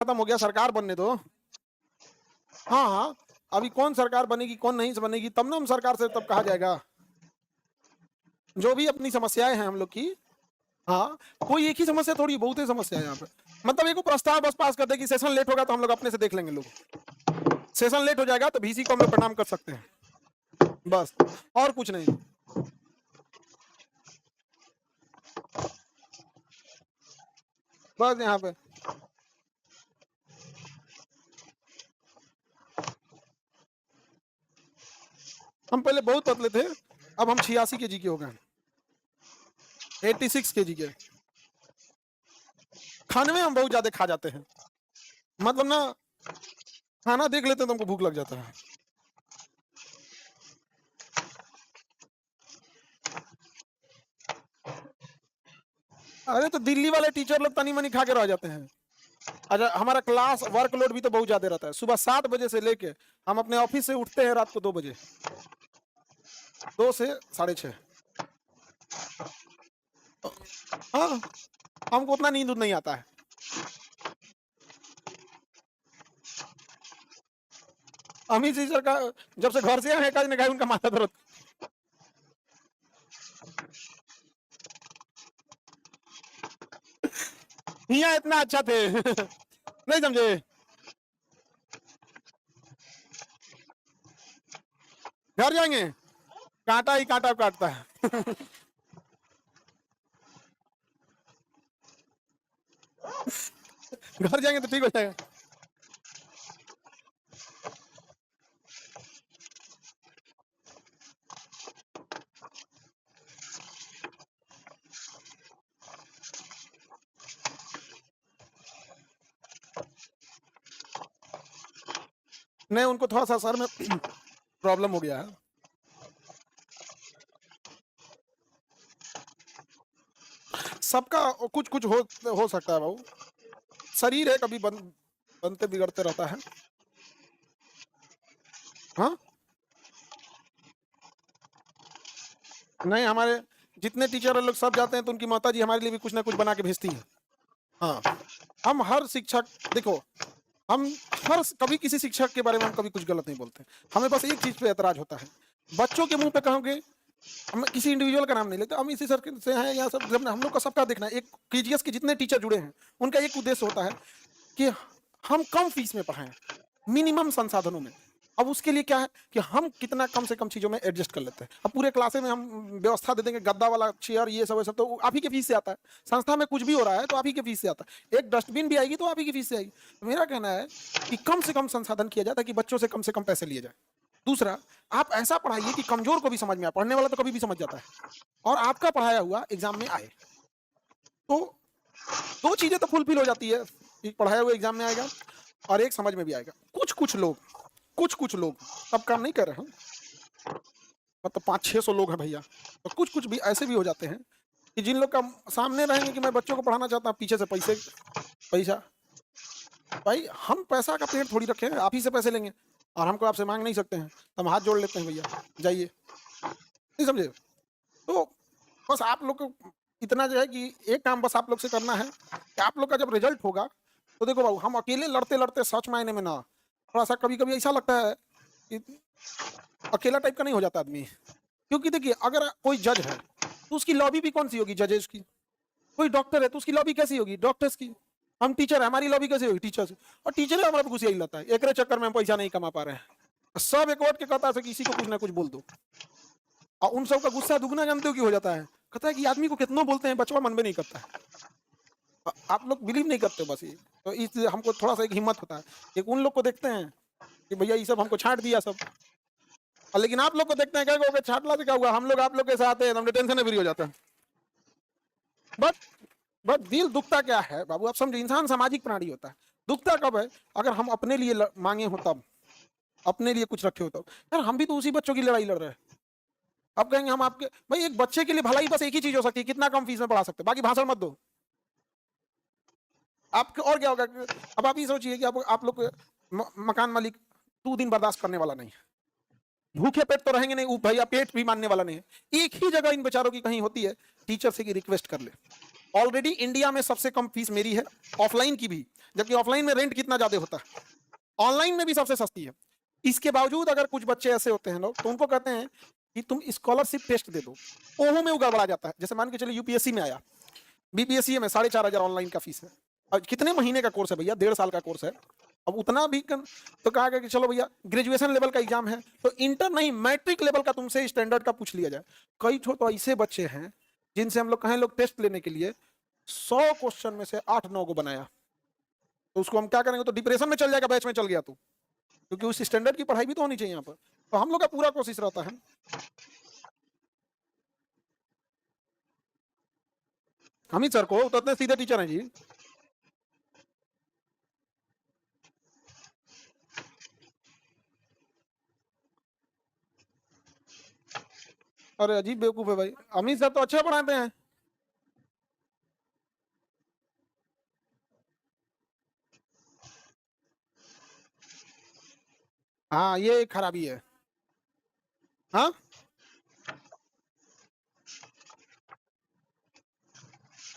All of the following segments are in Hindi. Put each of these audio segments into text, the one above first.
खत्म हो गया, सरकार बनने दो। हाँ हाँ, अभी कौन सरकार बनेगी कौन नहीं बनेगी तब ना हम सरकार से तब कहा जाएगा। जो भी अपनी समस्याएं हैं हम लोग की, हाँ, कोई एक ही समस्या थोड़ी, बहुत ही समस्या है यहाँ पे। मतलब एक प्रस्ताव बस पास कर दे कि सेशन लेट होगा तो हम लोग अपने से देख लेंगे, लोग सेशन लेट हो जाएगा तो VC को हम लोग प्रणाम कर सकते हैं, बस और कुछ नहीं। बस यहाँ पे हम पहले बहुत पतले थे, अब हम 86 kg के हो गए, 86 kg के। खाने में हम बहुत ज्यादा खा जाते हैं, मतलब ना खाना देख लेते हैं तो हमको भूख लग जाता है। अरे तो दिल्ली वाले टीचर लोग तनी मनी खा के रह जाते हैं। अच्छा, हमारा क्लास वर्कलोड भी तो बहुत ज्यादा रहता है। सुबह 7 बजे से लेके हम अपने ऑफिस से उठते हैं रात को 2 बजे, 2 से 6:30। हाँ, हमको उतना नींद नहीं आता है। अमित जी सर का जब से घर से आए काज ने उनका माथा दर्द। यहाँ इतना अच्छा थे नहीं समझे। घर जाएंगे कांटा ही कांटा काटता है घर जाएंगे तो ठीक हो जाएगा। नहीं, उनको थोड़ा सा सर में प्रॉब्लम हो गया है। सबका कुछ कुछ हो सकता है बाबू, शरीर है कभी बनते बिगड़ते रहता है। हाँ, नहीं, हमारे जितने टीचर लोग सब जाते हैं तो उनकी माता जी हमारे लिए भी कुछ ना कुछ बना के भेजती है। हाँ, हम हर शिक्षक, देखो हम कभी किसी शिक्षक के बारे में हम कभी कुछ गलत नहीं बोलते। हमें बस एक चीज पे एतराज होता है, बच्चों के मुंह पे कहोगे, हम किसी इंडिविजुअल का नाम नहीं लेते, हम इसी सर्कल से हैं यहाँ सब, जब हम लोग का सबका देखना है। एक KGS के जितने टीचर जुड़े हैं उनका एक उद्देश्य होता है कि हम कम फीस में पढ़ाएं, मिनिमम संसाधनों में। अब उसके लिए क्या है कि हम कितना कम से कम चीजों में एडजस्ट कर लेते हैं। अब पूरे क्लासे में हम व्यवस्था दे देंगे, गद्दा वाला चेयर ये सब तो आप ही के फीस से आता है। संस्था में कुछ भी हो रहा है तो आप ही के फीस से आता है। एक डस्टबिन भी आएगी तो आप ही की फीस से आएगी। तो मेरा कहना है कि कम से कम संसाधन किया जाए ताकि बच्चों से कम पैसे लिए जाए। दूसरा, आप ऐसा पढ़ाइए कि कमजोर को भी समझ में आए, पढ़ने वाला तो कभी भी समझ जाता है, और आपका पढ़ाया हुआ एग्जाम में आए। तो 2 चीजें तो फुलफिल हो जाती है, एक पढ़ाया हुआ एग्जाम में आएगा और एक समझ में भी आएगा। कुछ लोग सब काम नहीं कर रहे हैं, मतलब 500-600 लोग हैं भैया, तो कुछ भी ऐसे भी हो जाते हैं कि जिन लोग का सामने रहेंगे कि मैं बच्चों को पढ़ाना चाहता हूँ, पीछे से पैसा। भाई हम पैसा का पेड़ थोड़ी रखे हैं, आप ही से पैसे लेंगे और हमको आपसे मांग नहीं सकते हैं, तो हम हाथ जोड़ लेते हैं, भैया जाइए, नहीं समझे। तो बस आप लोग को इतना जो है कि एक काम बस आप लोग से करना है कि आप लोग का जब रिजल्ट होगा तो देखो बाबू, हम अकेले लड़ते लड़ते सच मायने में ना, थोड़ा सा कभी कभी ऐसा लगता है कि अकेला टाइप का नहीं हो जाता आदमी। क्योंकि देखिए, अगर कोई जज है तो उसकी लॉबी भी कौन सी होगी, जजेस की। कोई डॉक्टर है तो उसकी लॉबी कैसी होगी, डॉक्टर्स की। हम टीचर है, हमारी लॉबी कैसी होगी, टीचर्स। और टीचर हमारा गुस्सा ही लगता है, एक चक्कर में हम पैसा नहीं कमा पा रहे हैं, सब एक के कहता है किसी को कुछ ना कुछ बोल दो, और उन सब का गुस्सा दुगना जानते हो कि हो जाता है, कहता है कि आदमी को कितना बोलते हैं बचवा मन में नहीं करता है। आप लोग बिलीव नहीं करते बस ये, तो इसलिए हमको थोड़ा सा एक हिम्मत होता है। एक उन लोग को देखते हैं कि भैया ये सब हमको छांट दिया सब, लेकिन आप लोग को देखते हैं क्या छाटला से क्या हुआ, हम लोग आप लोग के साथ है, हमने टेंशन फ्री हो जाता है। बट दिल दुखता क्या है बाबू, आप समझे, इंसान सामाजिक प्राणी होता है। दुखता कब है, अगर हम अपने लिए मांगे हो तब, अपने लिए कुछ रखे हो तब। यार हम भी तो उसी बच्चों की लड़ाई लड़ रहे हैं। अब कहेंगे हम आपके, भाई एक बच्चे के लिए भलाई बस एक ही चीज हो सकती है, कितना कम फीस में पढ़ा सकते, बाकी भाषण मत दो आपके। और क्या होगा, अब आप ये सोचिए कि आप लोग मकान मालिक 2 दिन बर्दाश्त करने वाला नहीं है, भूखे पेट तो रहेंगे नहीं, भैया पेट भी मानने वाला नहीं है। एक ही जगह इन बेचारों की कहीं होती है, टीचर से की रिक्वेस्ट कर ले, ऑलरेडी इंडिया में सबसे कम फीस मेरी है, ऑफलाइन की भी, जबकि ऑफलाइन में रेंट कितना ज्यादा होता है, ऑनलाइन में भी सबसे सस्ती है। इसके बावजूद अगर कुछ बच्चे ऐसे होते हैं लोग, तो उनको कहते हैं कि तुम स्कॉलरशिप टेस्ट दे दो, ओहो में गड़बड़ा जाता है। जैसे मान के चलिए यूपीएससी में आया, बीपीएससी में 4,500 ऑनलाइन का फीस है, और कितने महीने का कोर्स है भैया, 1.5 साल का कोर्स है। अब उतना भी तो कहा गया कि चलो भैया ग्रेजुएशन लेवल का एग्जाम है, तो इंटर नहीं मैट्रिक लेवल का तुमसे स्टैंडर्ड का पूछ लिया जाए। कई तो ऐसे बच्चे हैं जिनसे हम लोग कहें लोग टेस्ट लेने के लिए 100 क्वेश्चन में से 8-9 को बनाया, तो उसको हम क्या करेंगे, तो डिप्रेशन में चल जाएगा, बैच में चल गया तो, क्योंकि उस स्टैंडर्ड की पढ़ाई भी तो होनी चाहिए यहाँ पर। तो हम लोग का पूरा कोशिश रहता है। अमित सर को तो इतने सीधे टीचर हैं जी। अरे अजीब बेवकूफ है भाई, अमित सर तो अच्छे पढ़ाते हैं। हाँ ये एक खराबी है। हाँ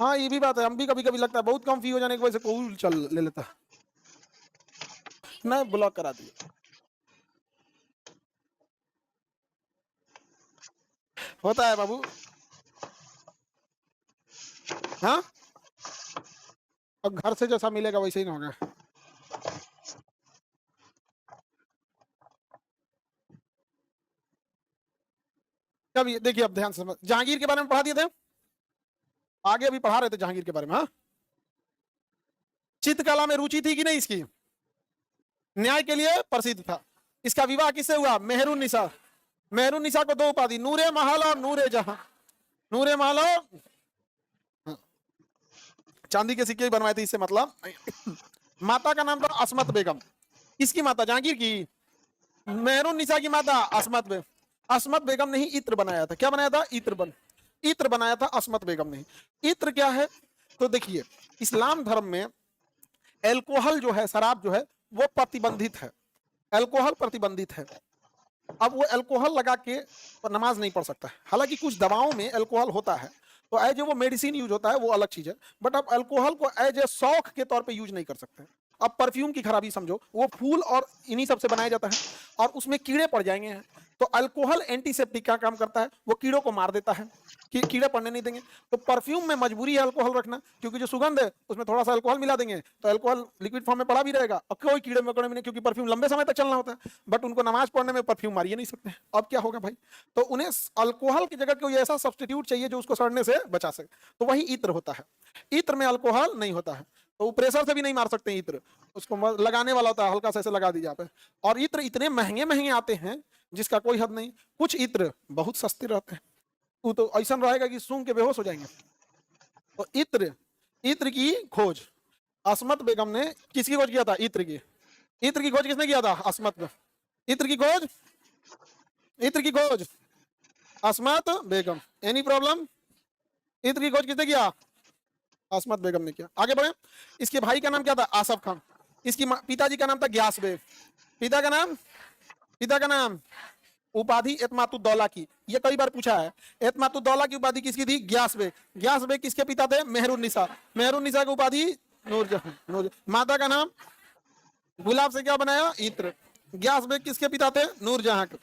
हाँ ये भी बात है, हम भी कभी कभी लगता है बहुत कम फी हो जाने की वजह से कोई चल ले लेता है। नहीं ब्लॉक करा दिया, होता है बाबू। हाँ अब घर से जैसा मिलेगा वैसे ही ना होगा। अब ये देखिए, अब ध्यान से समझ, जहांगीर के बारे में पढ़ा दिए थे, आगे अभी पढ़ा रहे थे जहांगीर के बारे में। हाँ चित्रकला में रुचि थी कि नहीं इसकी, न्याय के लिए प्रसिद्ध था। इसका विवाह किससे हुआ, मेहरुन निसा। मेहरुन निसा को 2 उपाधि, नूरे महल और नूरे जहां। नूरे महल और चांदी के सिक्के बनवाए थे इससे मतलब। माता का नाम था असमत बेगम। किसकी माता, जहांगीर की। मेहरुन निसा की माता असमत बेगम। असमत बेगम ने ही इत्र बनाया था। क्या बनाया था, इत्र बनाया था असमत बेगम ने। इत्र क्या है, तो देखिए इस्लाम धर्म में एल्कोहल जो है, शराब जो है वो प्रतिबंधित है, एल्कोहल प्रतिबंधित है। अब वो एल्कोहल लगा के नमाज नहीं पढ़ सकता है। हालांकि कुछ दवाओं में एल्कोहल होता है, तो एज ए वो मेडिसिन यूज होता है, वो अलग चीज है। बट आप एल्कोहल को एज ए शौक के तौर पे यूज नहीं कर सकते। अब परफ्यूम की खराबी समझो, वो फूल और इन्हीं सब से बनाया जाता है, और उसमें कीड़े पड़ जाएंगे। तो अल्कोहल एंटीसेप्टिक का काम करता है, वो कीड़ों को मार देता है कि कीड़े पड़ने नहीं देंगे। तो परफ्यूम में मजबूरी है अल्कोहल रखना, क्योंकि जो सुगंध है उसमें थोड़ा सा अल्कोहल मिला देंगे तो अल्कोहल लिक्विड फॉर्म में पड़ा भी रहेगा, और कोई कीड़े मकोड़े में नहीं, क्योंकि परफ्यूम लंबे समय तक चलना होता है। बट उनको नमाज पढ़ने में परफ्यूम मारिए नहीं सकते। अब क्या होगा भाई, तो उन्हें अल्कोहल की जगह कोई ऐसा सब्सटीट्यूट चाहिए जो उसको सड़ने से बचा सके, तो वही इत्र होता है। इत्र में अल्कोहल नहीं होता है, तो प्रेशर से भी नहीं मार सकते इत्र, उसको लगाने वाला होता है, हल्का सा ऐसे लगा दीजिए आप। और इत्र इतने महंगे महंगे आते हैं जिसका कोई हद नहीं। कुछ इत्र बहुत सस्ते रहते हैं, वो तो ऐसा रहेगा कि सूंघ के बेहोश हो जाएंगे। तो इत्र की खोज असमत बेगम ने, किसकी खोज किया था, इत्र की खोज किसने किया था, असमत में। इत्र की खोज, इत्र की खोज असमत बेगम। एनी प्रॉब्लम, इत्र की खोज किसने किया, असमत बेगम ने किया। आगे बढ़े, इसके भाई का नाम क्या था, आसफ खान। इसकी पिताजी का नाम था ग्यास बेग। पिता का नाम उपाधि एतमातुद्दौला की, ये कई बार पूछा है। एतमातुद्दौला की उपाधि किसकी थी, ग्यास बेग। ग्यास बेग किसके पिता थे, मेहरुन निसा। मेहरुन निसा की उपाधि नूरजहां। माता का नाम, गुलाब से क्या बनाया, इत्र। ग्यास बेग किसके पिता थे, नूरजहां के।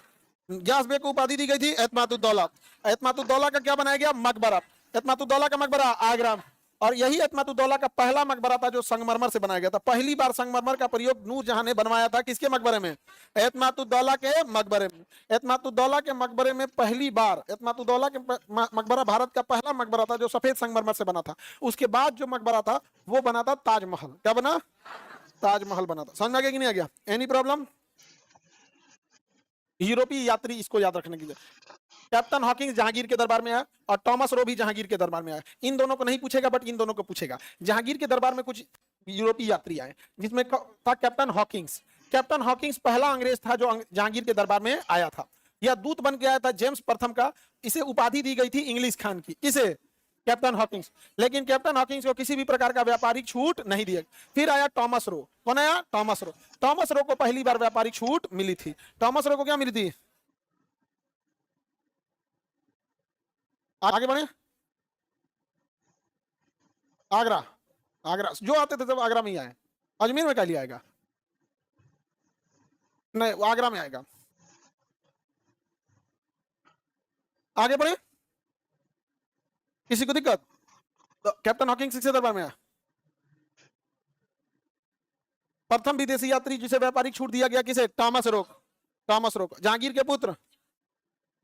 ग्यास बेग को उपाधि दी गई थी एतमातुद्दौला। एतमातुद्दौला का क्या बनाया गया, मकबरा। एतमातुद्दौला का मकबरा आगरा, और यही एतमातुद्दौला का पहला मकबरा था जो संगमरमर से बनाया गया था। पहली बार संगमरमर का प्रयोग नूरजहां ने बनवाया था, किसके मकबरे में, एतमातुद्दौला के मकबरे में। एतमातुद्दौला के मकबरे में पहली बार, एतमातुद्दौला के मकबरा भारत का पहला मकबरा था जो सफेद संगमरमर से बना था। उसके बाद जो मकबरा था वो बना था ताजमहल। क्या बना, ताजमहल बना था। समझ में आ गया कि नहीं आ गया, एनी प्रॉब्लम। यूरोपीय यात्री, इसको याद रखने की जरूरत। कैप्टन हॉकिंस जहांगीर के दरबार में आया, और टॉमस रो भी जहांगीर के दरबार में आया। इन दोनों को नहीं पूछेगा, बट इन दोनों को पूछेगा। जहांगीर के दरबार में कुछ यूरोपीय यात्री आए, जिसमें था कैप्टन हॉकिंस। कैप्टन हॉकिंस पहला अंग्रेज था जो जहांगीर के दरबार में आया था। यह दूत बन के आया था जेम्स प्रथम का। इसे उपाधि दी गई थी इंग्लिश खान की। इसे कैप्टन हॉकिंस। लेकिन कैप्टन हॉकिंस को किसी भी प्रकार का व्यापारिक छूट नहीं दिया। फिर आया टॉमस रो। कौन आया, टॉमस रो। टॉमस रो को पहली बार व्यापारिक छूट मिली थी। टॉमस रो को क्या मिली थी, आगे बढ़े। आगरा, आगरा जो आते थे सब आगरा में ही आए। अजमेर में क्या लिया आएगा? नहीं, वो आगरा में आएगा। आगे बढ़े, किसी को दिक्कत? तो कैप्टन हॉकिंग किसके दरबार में आया? प्रथम विदेशी यात्री जिसे व्यापारिक छूट दिया गया किसे? टॉमस रोक। टॉमस रोक। जहांगीर के पुत्र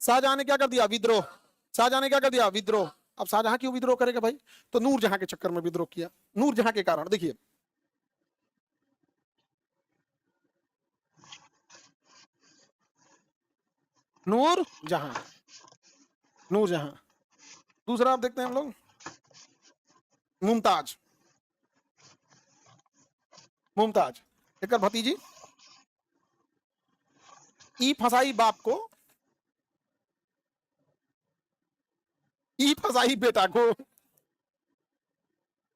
शाहजहां ने क्या कर दिया? विद्रोह। शाहजहां ने क्या कर दिया? विद्रोह। अब शाहजहां क्यों विद्रोह करेगा भाई? तो नूरजहां के चक्कर में विद्रोह किया। नूरजहां के कारण देखिए, नूरजहां, नूरजहां। दूसरा आप देखते हैं हम लोग, मुमताज। मुमताज एक भतीजी, ई फसाई बाप को, ई फसाई बेटा को।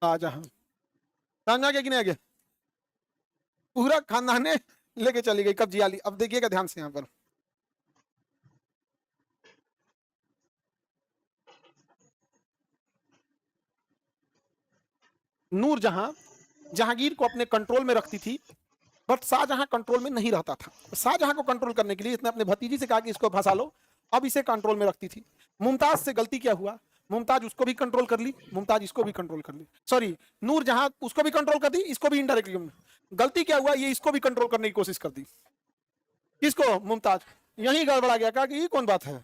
शाहजहां समझा गया कि नहीं? आ गया? पूरा खानदान ने लेके चली गई कब्जिया ली। अब देखिएगा ध्यान से यहां पर, नूरजहां जहांगीर को अपने कंट्रोल में रखती थी, बट शाहजहां कंट्रोल में नहीं रहता था। शाहजहां को कंट्रोल करने के लिए इसने अपने भतीजी से कहा कि इसको फंसा लो। अब इसे कंट्रोल में रखती थी। मुमताज से गलती क्या हुआ? मुमताज उसको भी कंट्रोल कर ली, मुमताज इसको भी कंट्रोल कर ली। सॉरी, नूरजहां उसको भी कंट्रोल कर दी, इसको भी इनडायरेक्टली। गलती क्या हुआ? ये इसको भी कंट्रोल करने की कोशिश कर दी। किसको? मुमताज। यही गड़बड़ा गया, कहा कि ये कौन बात है,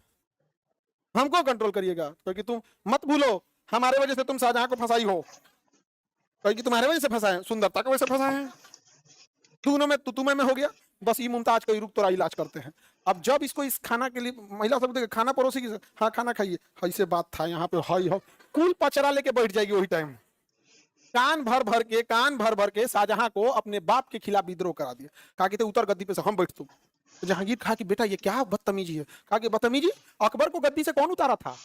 हमको कंट्रोल करिएगा, क्योंकि तुम मत भूलो हमारे वजह से तुम शाहजहां को फंसाई हो, क्योंकि तुम्हारे वजह से फंसाए, सुंदरता की वजह से फंसाए हैं। दोनों में तुम्हें में हो गया। बस ये मुमताज का रुक तोड़ा इलाज करते हैं। अब जब इसको इस खाना के लिए महिला सब देखे, खाना परोसी की, हाँ खाना खाइए, ऐसे बात था यहाँ पे, हाई हो कुल पचरा लेके बैठ जाएगी वही टाइम। कान भर भर के शाहजहां को अपने बाप के खिलाफ विद्रोह करा दिया। कहा कि उतर गद्दी पे से, हम बैठ तू। तो जहांगीर कहा कि बेटा ये क्या बदतमीजी है? कहा कि बदतमीजी? अकबर को गद्दी से कौन उतारा था?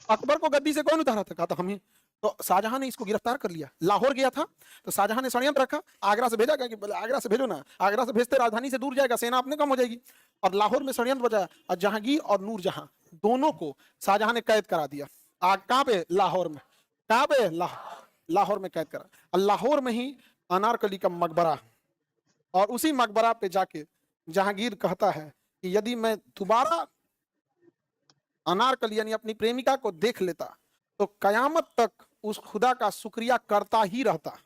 अकबर को गद्दी से कौन उतारा था? कहा था हम ही। तो शाहजहां ने इसको गिरफ्तार कर लिया। लाहौर गया था तो शाहजहां ने षड्यंत्र रखा, आगरा से भेजा, कि आगरा से भेजो ना, आगरा से भेजते राजधानी से दूर जाएगा, सेना अपने कम हो जाएगी। और लाहौर में षड्यंत्र बजाया और जहांगीर और नूरजहां दोनों को शाहजहां ने कैद करा दिया। कहां पे? लाहौर में। कहां पे? लाहौर में कैद करा। और लाहौर में ही अनारकली का मकबरा, और उसी मकबरा पे जाके जहांगीर कहता है कि यदि मैं दोबारा अनारकली यानी अपनी प्रेमिका को देख लेता तो कयामत तक उस खुदा का शुक्रिया करता ही रहता।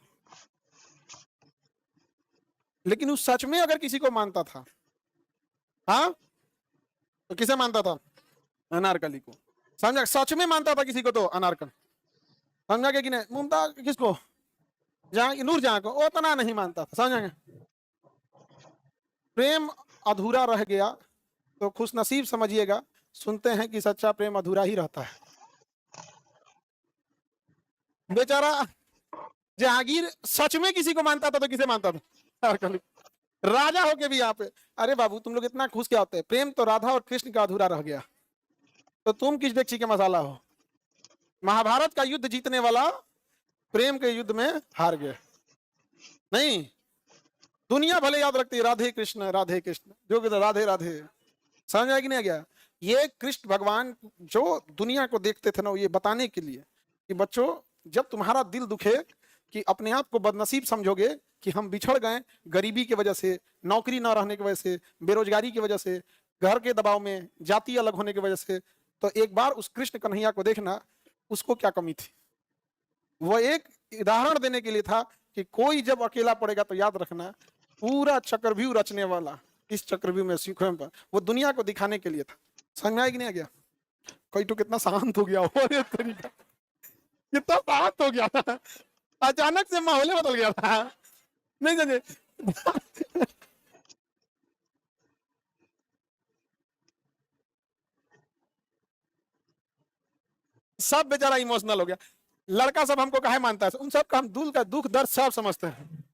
लेकिन उस सच में अगर किसी को मानता था, हाँ, तो किसे मानता था? अनारकली को। समझा? सच में मानता था किसी को तो अनारकली। समझा कि नहीं? मुमताज किसको? नूरजहां को उतना नहीं मानता था। समझेंगे? प्रेम अधूरा रह गया तो खुशनसीब समझिएगा। सुनते हैं कि सच्चा प्रेम अधूरा ही रहता है। बेचारा जहांगीर सच में किसी को मानता था तो किसे मानता था? राजा होके भी यहाँ पे, अरे बाबू तुम लोग इतना खुश क्या होते हैं? प्रेम तो राधा और कृष्ण का अधूरा रह गया, तो तुम किस डेगची के मसाला हो? महाभारत का युद्ध जीतने वाला प्रेम के युद्ध में हार गया। नहीं, दुनिया भले याद रखती है राधे कृष्ण जो कि राधे राधे। समझ आया कि नहीं आ गया? ये कृष्ण भगवान जो दुनिया को देखते थे ना, ये बताने के लिए कि बच्चों जब तुम्हारा दिल दुखे कि अपने आप को बदनसीब समझोगे कि हम बिछड़ गए गरीबी की वजह से, नौकरी न रहने की वजह से, बेरोजगारी की वजह से, घर के दबाव में, जाति अलग होने की वजह से, तो एक बार उस कृष्ण कन्हैया को देखना, उसको क्या कमी थी। वह एक उदाहरण देने के लिए था कि कोई जब अकेला पड़ेगा तो याद रखना पूरा चक्रव्यूह रचने वाला इस चक्रव्यूह में सीखों पर, वो दुनिया को दिखाने के लिए था। समझ में आया कि नहीं आ गया? कोई तो कितना शांत हो गया हो, तरीका कितना शांत हो गया था, अचानक से माहौल बदल गया था। नहीं समझे? सब बेचारा इमोशनल हो गया। लड़का सब हमको काहे मानता है? उन सब का हम दिल का दुख दर्द सब समझते हैं।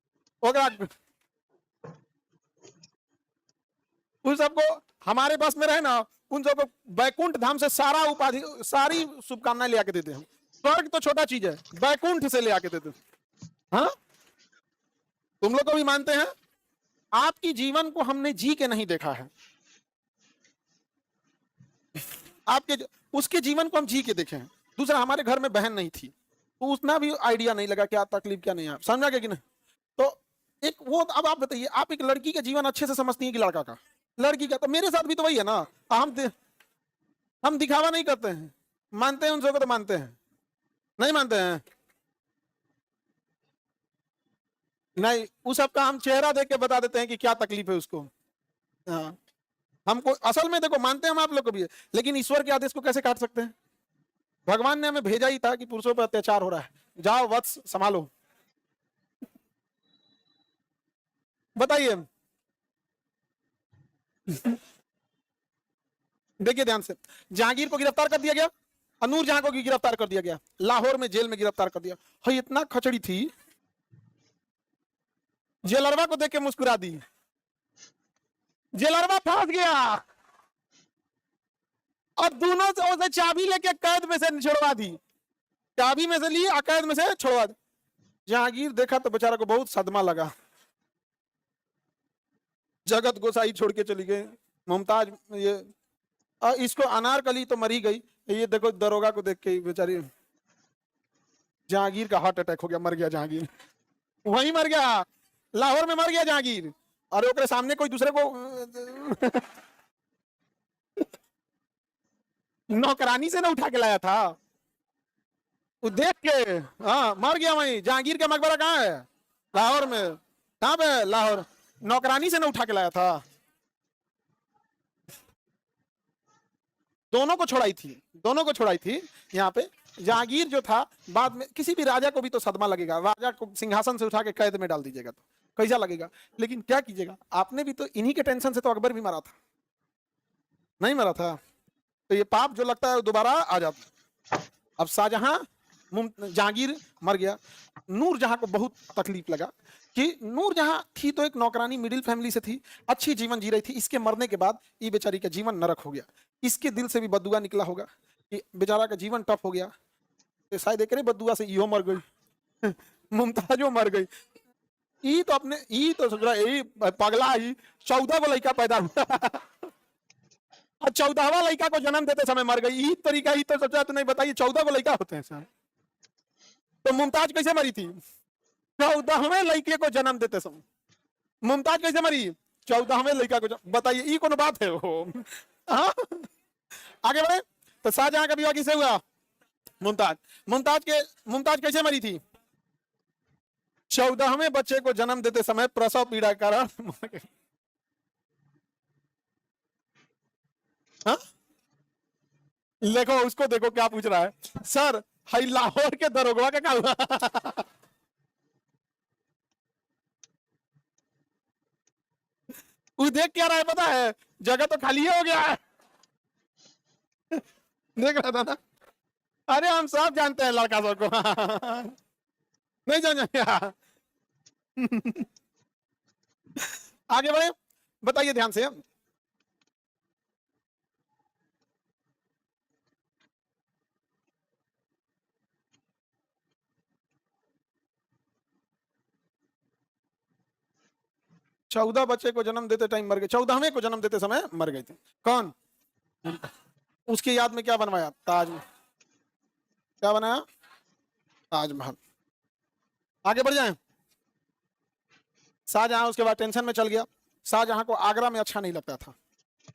उन सबको हमारे बस में रहे ना, उन सबको बैकुंठ धाम से सारा उपाधि, सारी शुभकामनाएं ले आके देते हैं। स्वर्ग तो छोटा चीज है, बैकुंठ से ले आके देते हैं। हाँ, तुम लोग को भी मानते हैं। आपकी जीवन को हमने जी के नहीं देखा है, आपके उसके जीवन को हम जी के देखे हैं। दूसरा, हमारे घर में बहन नहीं थी, तो उसना भी आइडिया नहीं लगा क्या तकलीफ क्या नहीं है, समझा क्या कि नहीं। तो एक वो, अब आप बताइए, आप एक लड़की का जीवन अच्छे से समझती हैं कि लड़का का, लड़की का, तो मेरे साथ भी तो वही है ना। हम दिखावा नहीं करते हैं, मानते हैं उन सबको तो मानते हैं, नहीं मानते हैं, नहीं उस सबका हम चेहरा देख के बता देते हैं कि क्या तकलीफ है उसको। हाँ, हमको असल में देखो मानते हैं हम आप लोग को भी है, लेकिन ईश्वर के आदेश को कैसे काट सकते हैं। भगवान ने हमें भेजा ही था कि पुरुषों पर अत्याचार हो रहा है, जाओ वत्स संभालो। बताइए देखिए ध्यान से, जहांगीर को गिरफ्तार कर दिया गया, नूर जहां को गिरफ्तार कर दिया गया, लाहौर में जेल में गिरफ्तार कर दिया। है इतना खचड़ी थी, जेलरवा को देख के मुस्कुरा दी, जेलरवा फंस गया और दोनों से चाबी लेके कैद में से छुड़वा दी, चाबी में से ली और कैद में से छुड़वा दी। जहांगीर देखा तो बेचारा को बहुत सदमा लगा, जगत गोसाई छोड़ के चली गई, मुमताज ये इसको अनारकली तो मरी गई, ये देखो दरोगा को देख के बेचारी, जहांगीर का हार्ट अटैक हो गया, मर गया जहांगीर, वहीं मर गया, लाहौर में मर गया जहांगीर। और ओकरे सामने कोई दूसरे को नौकरानी से ना उठा के लाया था, वो देख के हाँ मर गया वहीं। जहांगीर का मकबरा कहाँ है, लाहौर में, कहाँ पे, लाहौर, नौकरानी से ना उठा के लाया था, दोनों को छोड़ाई थी, दोनों को छोड़ाई थी। यहाँ पे जहांगीर जो था, बाद में किसी भी राजा को भी तो सदमा लगेगा, राजा को सिंहासन से उठा के कैद में डाल दीजिएगा तो कैसा लगेगा, लेकिन क्या कीजिएगा, आपने भी तो इन्हीं के टेंशन से तो अकबर भी मरा था, नहीं मरा था, तो ये पाप जो लगता है दोबारा आ जाता। अब शाहजहां, जहांगीर मर गया, नूर जहां को बहुत तकलीफ लगा कि नूर जहां थी तो एक नौकरानी मिडिल फैमिली से थी, अच्छी जीवन जी रही थी, इसके मरने के बाद ये बेचारी का जीवन नरक हो गया। इसके दिल से भी बदुआ निकला होगा कि बेचारा का जीवन टफ हो गया, तो शायद एक बदुआ से इहो मर गई मुमताजो मर गई, ई तो अपने ई तो सोच रहा यही पगला ही 14 को लड़का पैदा हुआ और 14वां लड़का को जन्म देते समय मर गई, ई तरीका ही तो सोचा तो नहीं, बताइए 14 को लड़का होते हैं सर, तो मुमताज कैसे मरी थी, 14वें लड़के को जन्म देते समय मुमताज कैसे मरी, 14वें लड़का को, बताइए ई कौन बात है वो। हाँ? आगे बढ़े, तो शाहजहां का विवाह किससे हुआ, मुमताज, मुमताज कैसे मरी थी, 14वें बच्चे को जन्म देते समय प्रसव पीड़ा के कारण। हाँ? देखो उसको देखो क्या पूछ रहा है, सर हाई लाहौर के दरोगा का क्या हुआ। वो देख क्या रहा है पता है, जगह तो खाली हो गया है। देख रहा था ना, अरे हम सब जानते हैं लड़का सबको। नहीं जान आगे बढ़े, बताइए ध्यान से, चौदह बच्चे को जन्म देते टाइम मर गए, 14वें को जन्म देते समय मर गए थे, कौन, उसकी याद में क्या बनवाया, ताजमहल, क्या बनाया, ताजमहल। आगे बढ़ जाएं, शाहजहां उसके बाद टेंशन में चल गया, शाहजहां को आगरा में अच्छा नहीं लगता था,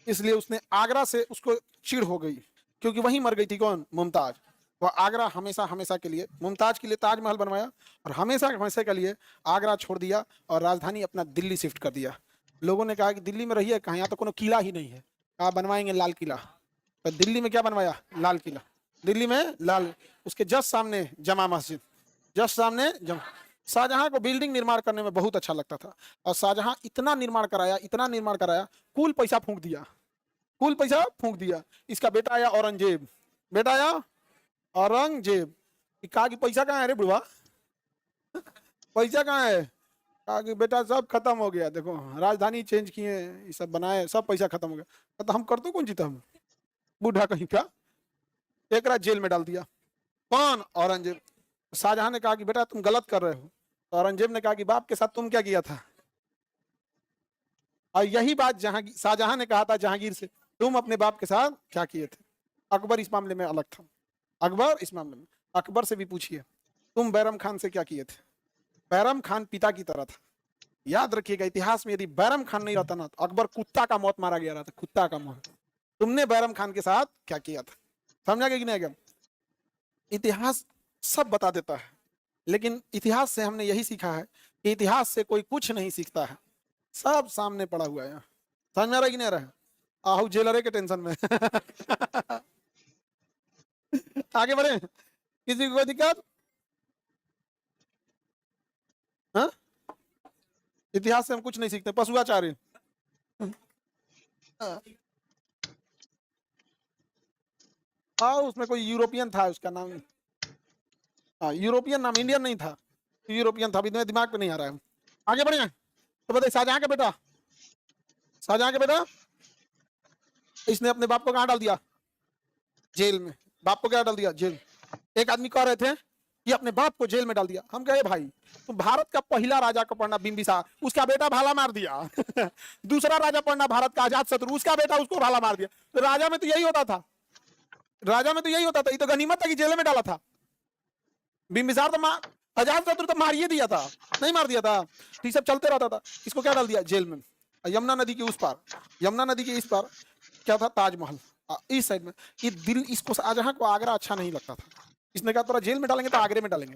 इसलिए उसने आगरा से, उसको चिढ़ हो गई क्योंकि वहीं मर गई थी कौन, मुमताज, वह आगरा हमेशा हमेशा के लिए, मुमताज के लिए ताजमहल बनवाया और हमेशा हमेशा के लिए आगरा छोड़ दिया और राजधानी अपना दिल्ली शिफ्ट कर दिया। लोगों ने कहा कि दिल्ली में रहिए कहाँ, यहाँ तो कोनो किला ही नहीं है, कहा बनवाएंगे लाल किला, तो दिल्ली में क्या बनवाया, लाल किला, दिल्ली में लाल, उसके जस्ट सामने जमा मस्जिद, जस्ट सामने जमा। शाहजहां को बिल्डिंग निर्माण करने में बहुत अच्छा लगता था और शाहजहां इतना निर्माण कराया, इतना निर्माण कराया, कुल पैसा फूंक दिया, कुल पैसा फूंक दिया। इसका बेटा आया औरंगजेब, बेटा आया औरंगजेब, कहा कि पैसा कहाँ है रे बुढ़वा, पैसा कहाँ है, कहा कि बेटा सब खत्म हो गया, देखो राजधानी चेंज किए, ये सब बनाए, सब पैसा खत्म हो गया, तो हम कर तो कौन जीता, हम बूढ़ा कहीं का, एक रात जेल में डाल दिया, कौन, औरंगजेब। शाहजहां ने कहा कि बेटा तुम गलत कर रहे हो, तो औरंगजेब ने कहा कि बाप के साथ तुम क्या किया था, और यही बात शाहजहां ने कहा था जहांगीर से, तुम अपने बाप के साथ क्या किए थे। अकबर इस मामले में अलग था, अकबर इस मामले में, अकबर से भी पूछिए, तुम बैरम खान से क्या किए थे? बैरम खान पिता की तरह था। याद रखिएगा, इतिहास में यदि बैरम खान नहीं रहता ना तो अकबर कुत्ता का मौत मारा गया रहता, कुत्ता का मौत। तुमने बैरम खान के साथ क्या किया था? समझा कि नहीं? इतिहास सब बता देता है, लेकिन इतिहास से हमने यही सीखा है कि इतिहास से कोई कुछ नहीं सीखता है, सब सामने पड़ा हुआ है। समझ में आ रहा कि नहीं आ रहा है? आहू जेलरे के टेंशन में आगे बढ़े, किसी को कोई दिक्कत? हाँ, इतिहास से हम कुछ नहीं सीखते, पशुआचार्य। हाँ, उसमें कोई यूरोपियन था, उसका नाम, हाँ यूरोपियन नाम, इंडियन नहीं था, यूरोपियन था, अभी दिमाग पे नहीं आ रहा है। आगे बढ़े, तो बताइए शाहजहां का बेटा, शाहजहां का बेटा इसने अपने बाप को कहाँ डाल दिया? जेल में। बाप को क्या डाल दिया? जेल। एक आदमी कह रहे थे कि अपने बाप को जेल में डाल दिया। हम कहे भाई तो भारत का पहला राजा का पढ़ना बिंबिसार, उसका बेटा भाला मार दिया दूसरा राजा पढ़ना भारत का अजात शत्रु, उसका बेटा उसको भाला मार दिया। तो राजा में तो यही होता था, राजा में तो यही होता था। ये तो गनीमत था कि जेल में डाला था। बिंबिसार तो अजात शत्रु तो मारिए दिया था, नहीं मार दिया था, तो ये सब चलते रहता था। इसको क्या डाल दिया? जेल में। यमुना नदी के उस पार, यमुना नदी के इस पार क्या था? ताजमहल। इस साइड में ये दिल, इसको शाहजहां को आगरा अच्छा नहीं लगता था। इसने कहा तोरा जेल में डालेंगे तो आगरे में डालेंगे,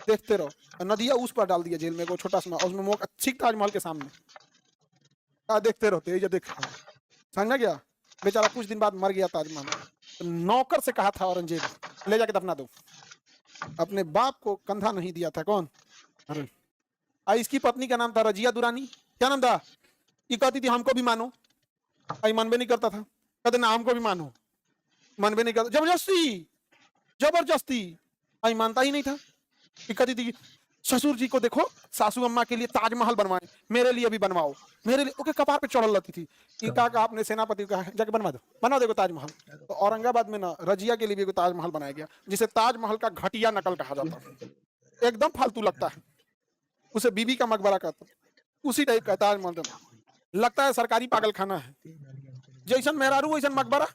देखते रहो। नदिया उस पर डाल दिया जेल में, को छोटा सा उसमें मोक अच्छी ताजमहल के सामने। देखते रहो, ये देख, समझ गया? बेचारा कुछ दिन बाद मर गया ताजमहल। तो नौकर से कहा था औरंगजेब ले जाके दफना दो। अपने बाप को कंधा नहीं दिया था। कौन? अरे इसकी पत्नी का नाम था रजिया दुरानी। क्या नाम था? ये कहती थी हमको भी मानो, आई मनबे नहीं करता था। कहते ना हमको भी मानो, मनबे नहीं करता, जबरदस्ती जबरदस्ती, आई मानता ही नहीं था। कहती थी ससुर जी को देखो, सासू अम्मा के लिए ताजमहल बनवाए, मेरे लिए भी बनवाओ, मेरे लिए। ओके, कपार पे चढ़ल रहती थी कि कहा आपने सेनापति को कहा जाके बनवा दो, बना देखो ताजमहल। तो औरंगाबाद में ना रजिया के लिए भी ताजमहल बनाया गया, जिसे ताजमहल का घटिया नकल कहा जाता है, एकदम फालतू लगता है। उसे बीबी का मकबरा कहता, उसी टाइप का ताजमहल लगता है, सरकारी पागल खाना है। जैसन मेहरारू वैसन मकबरा,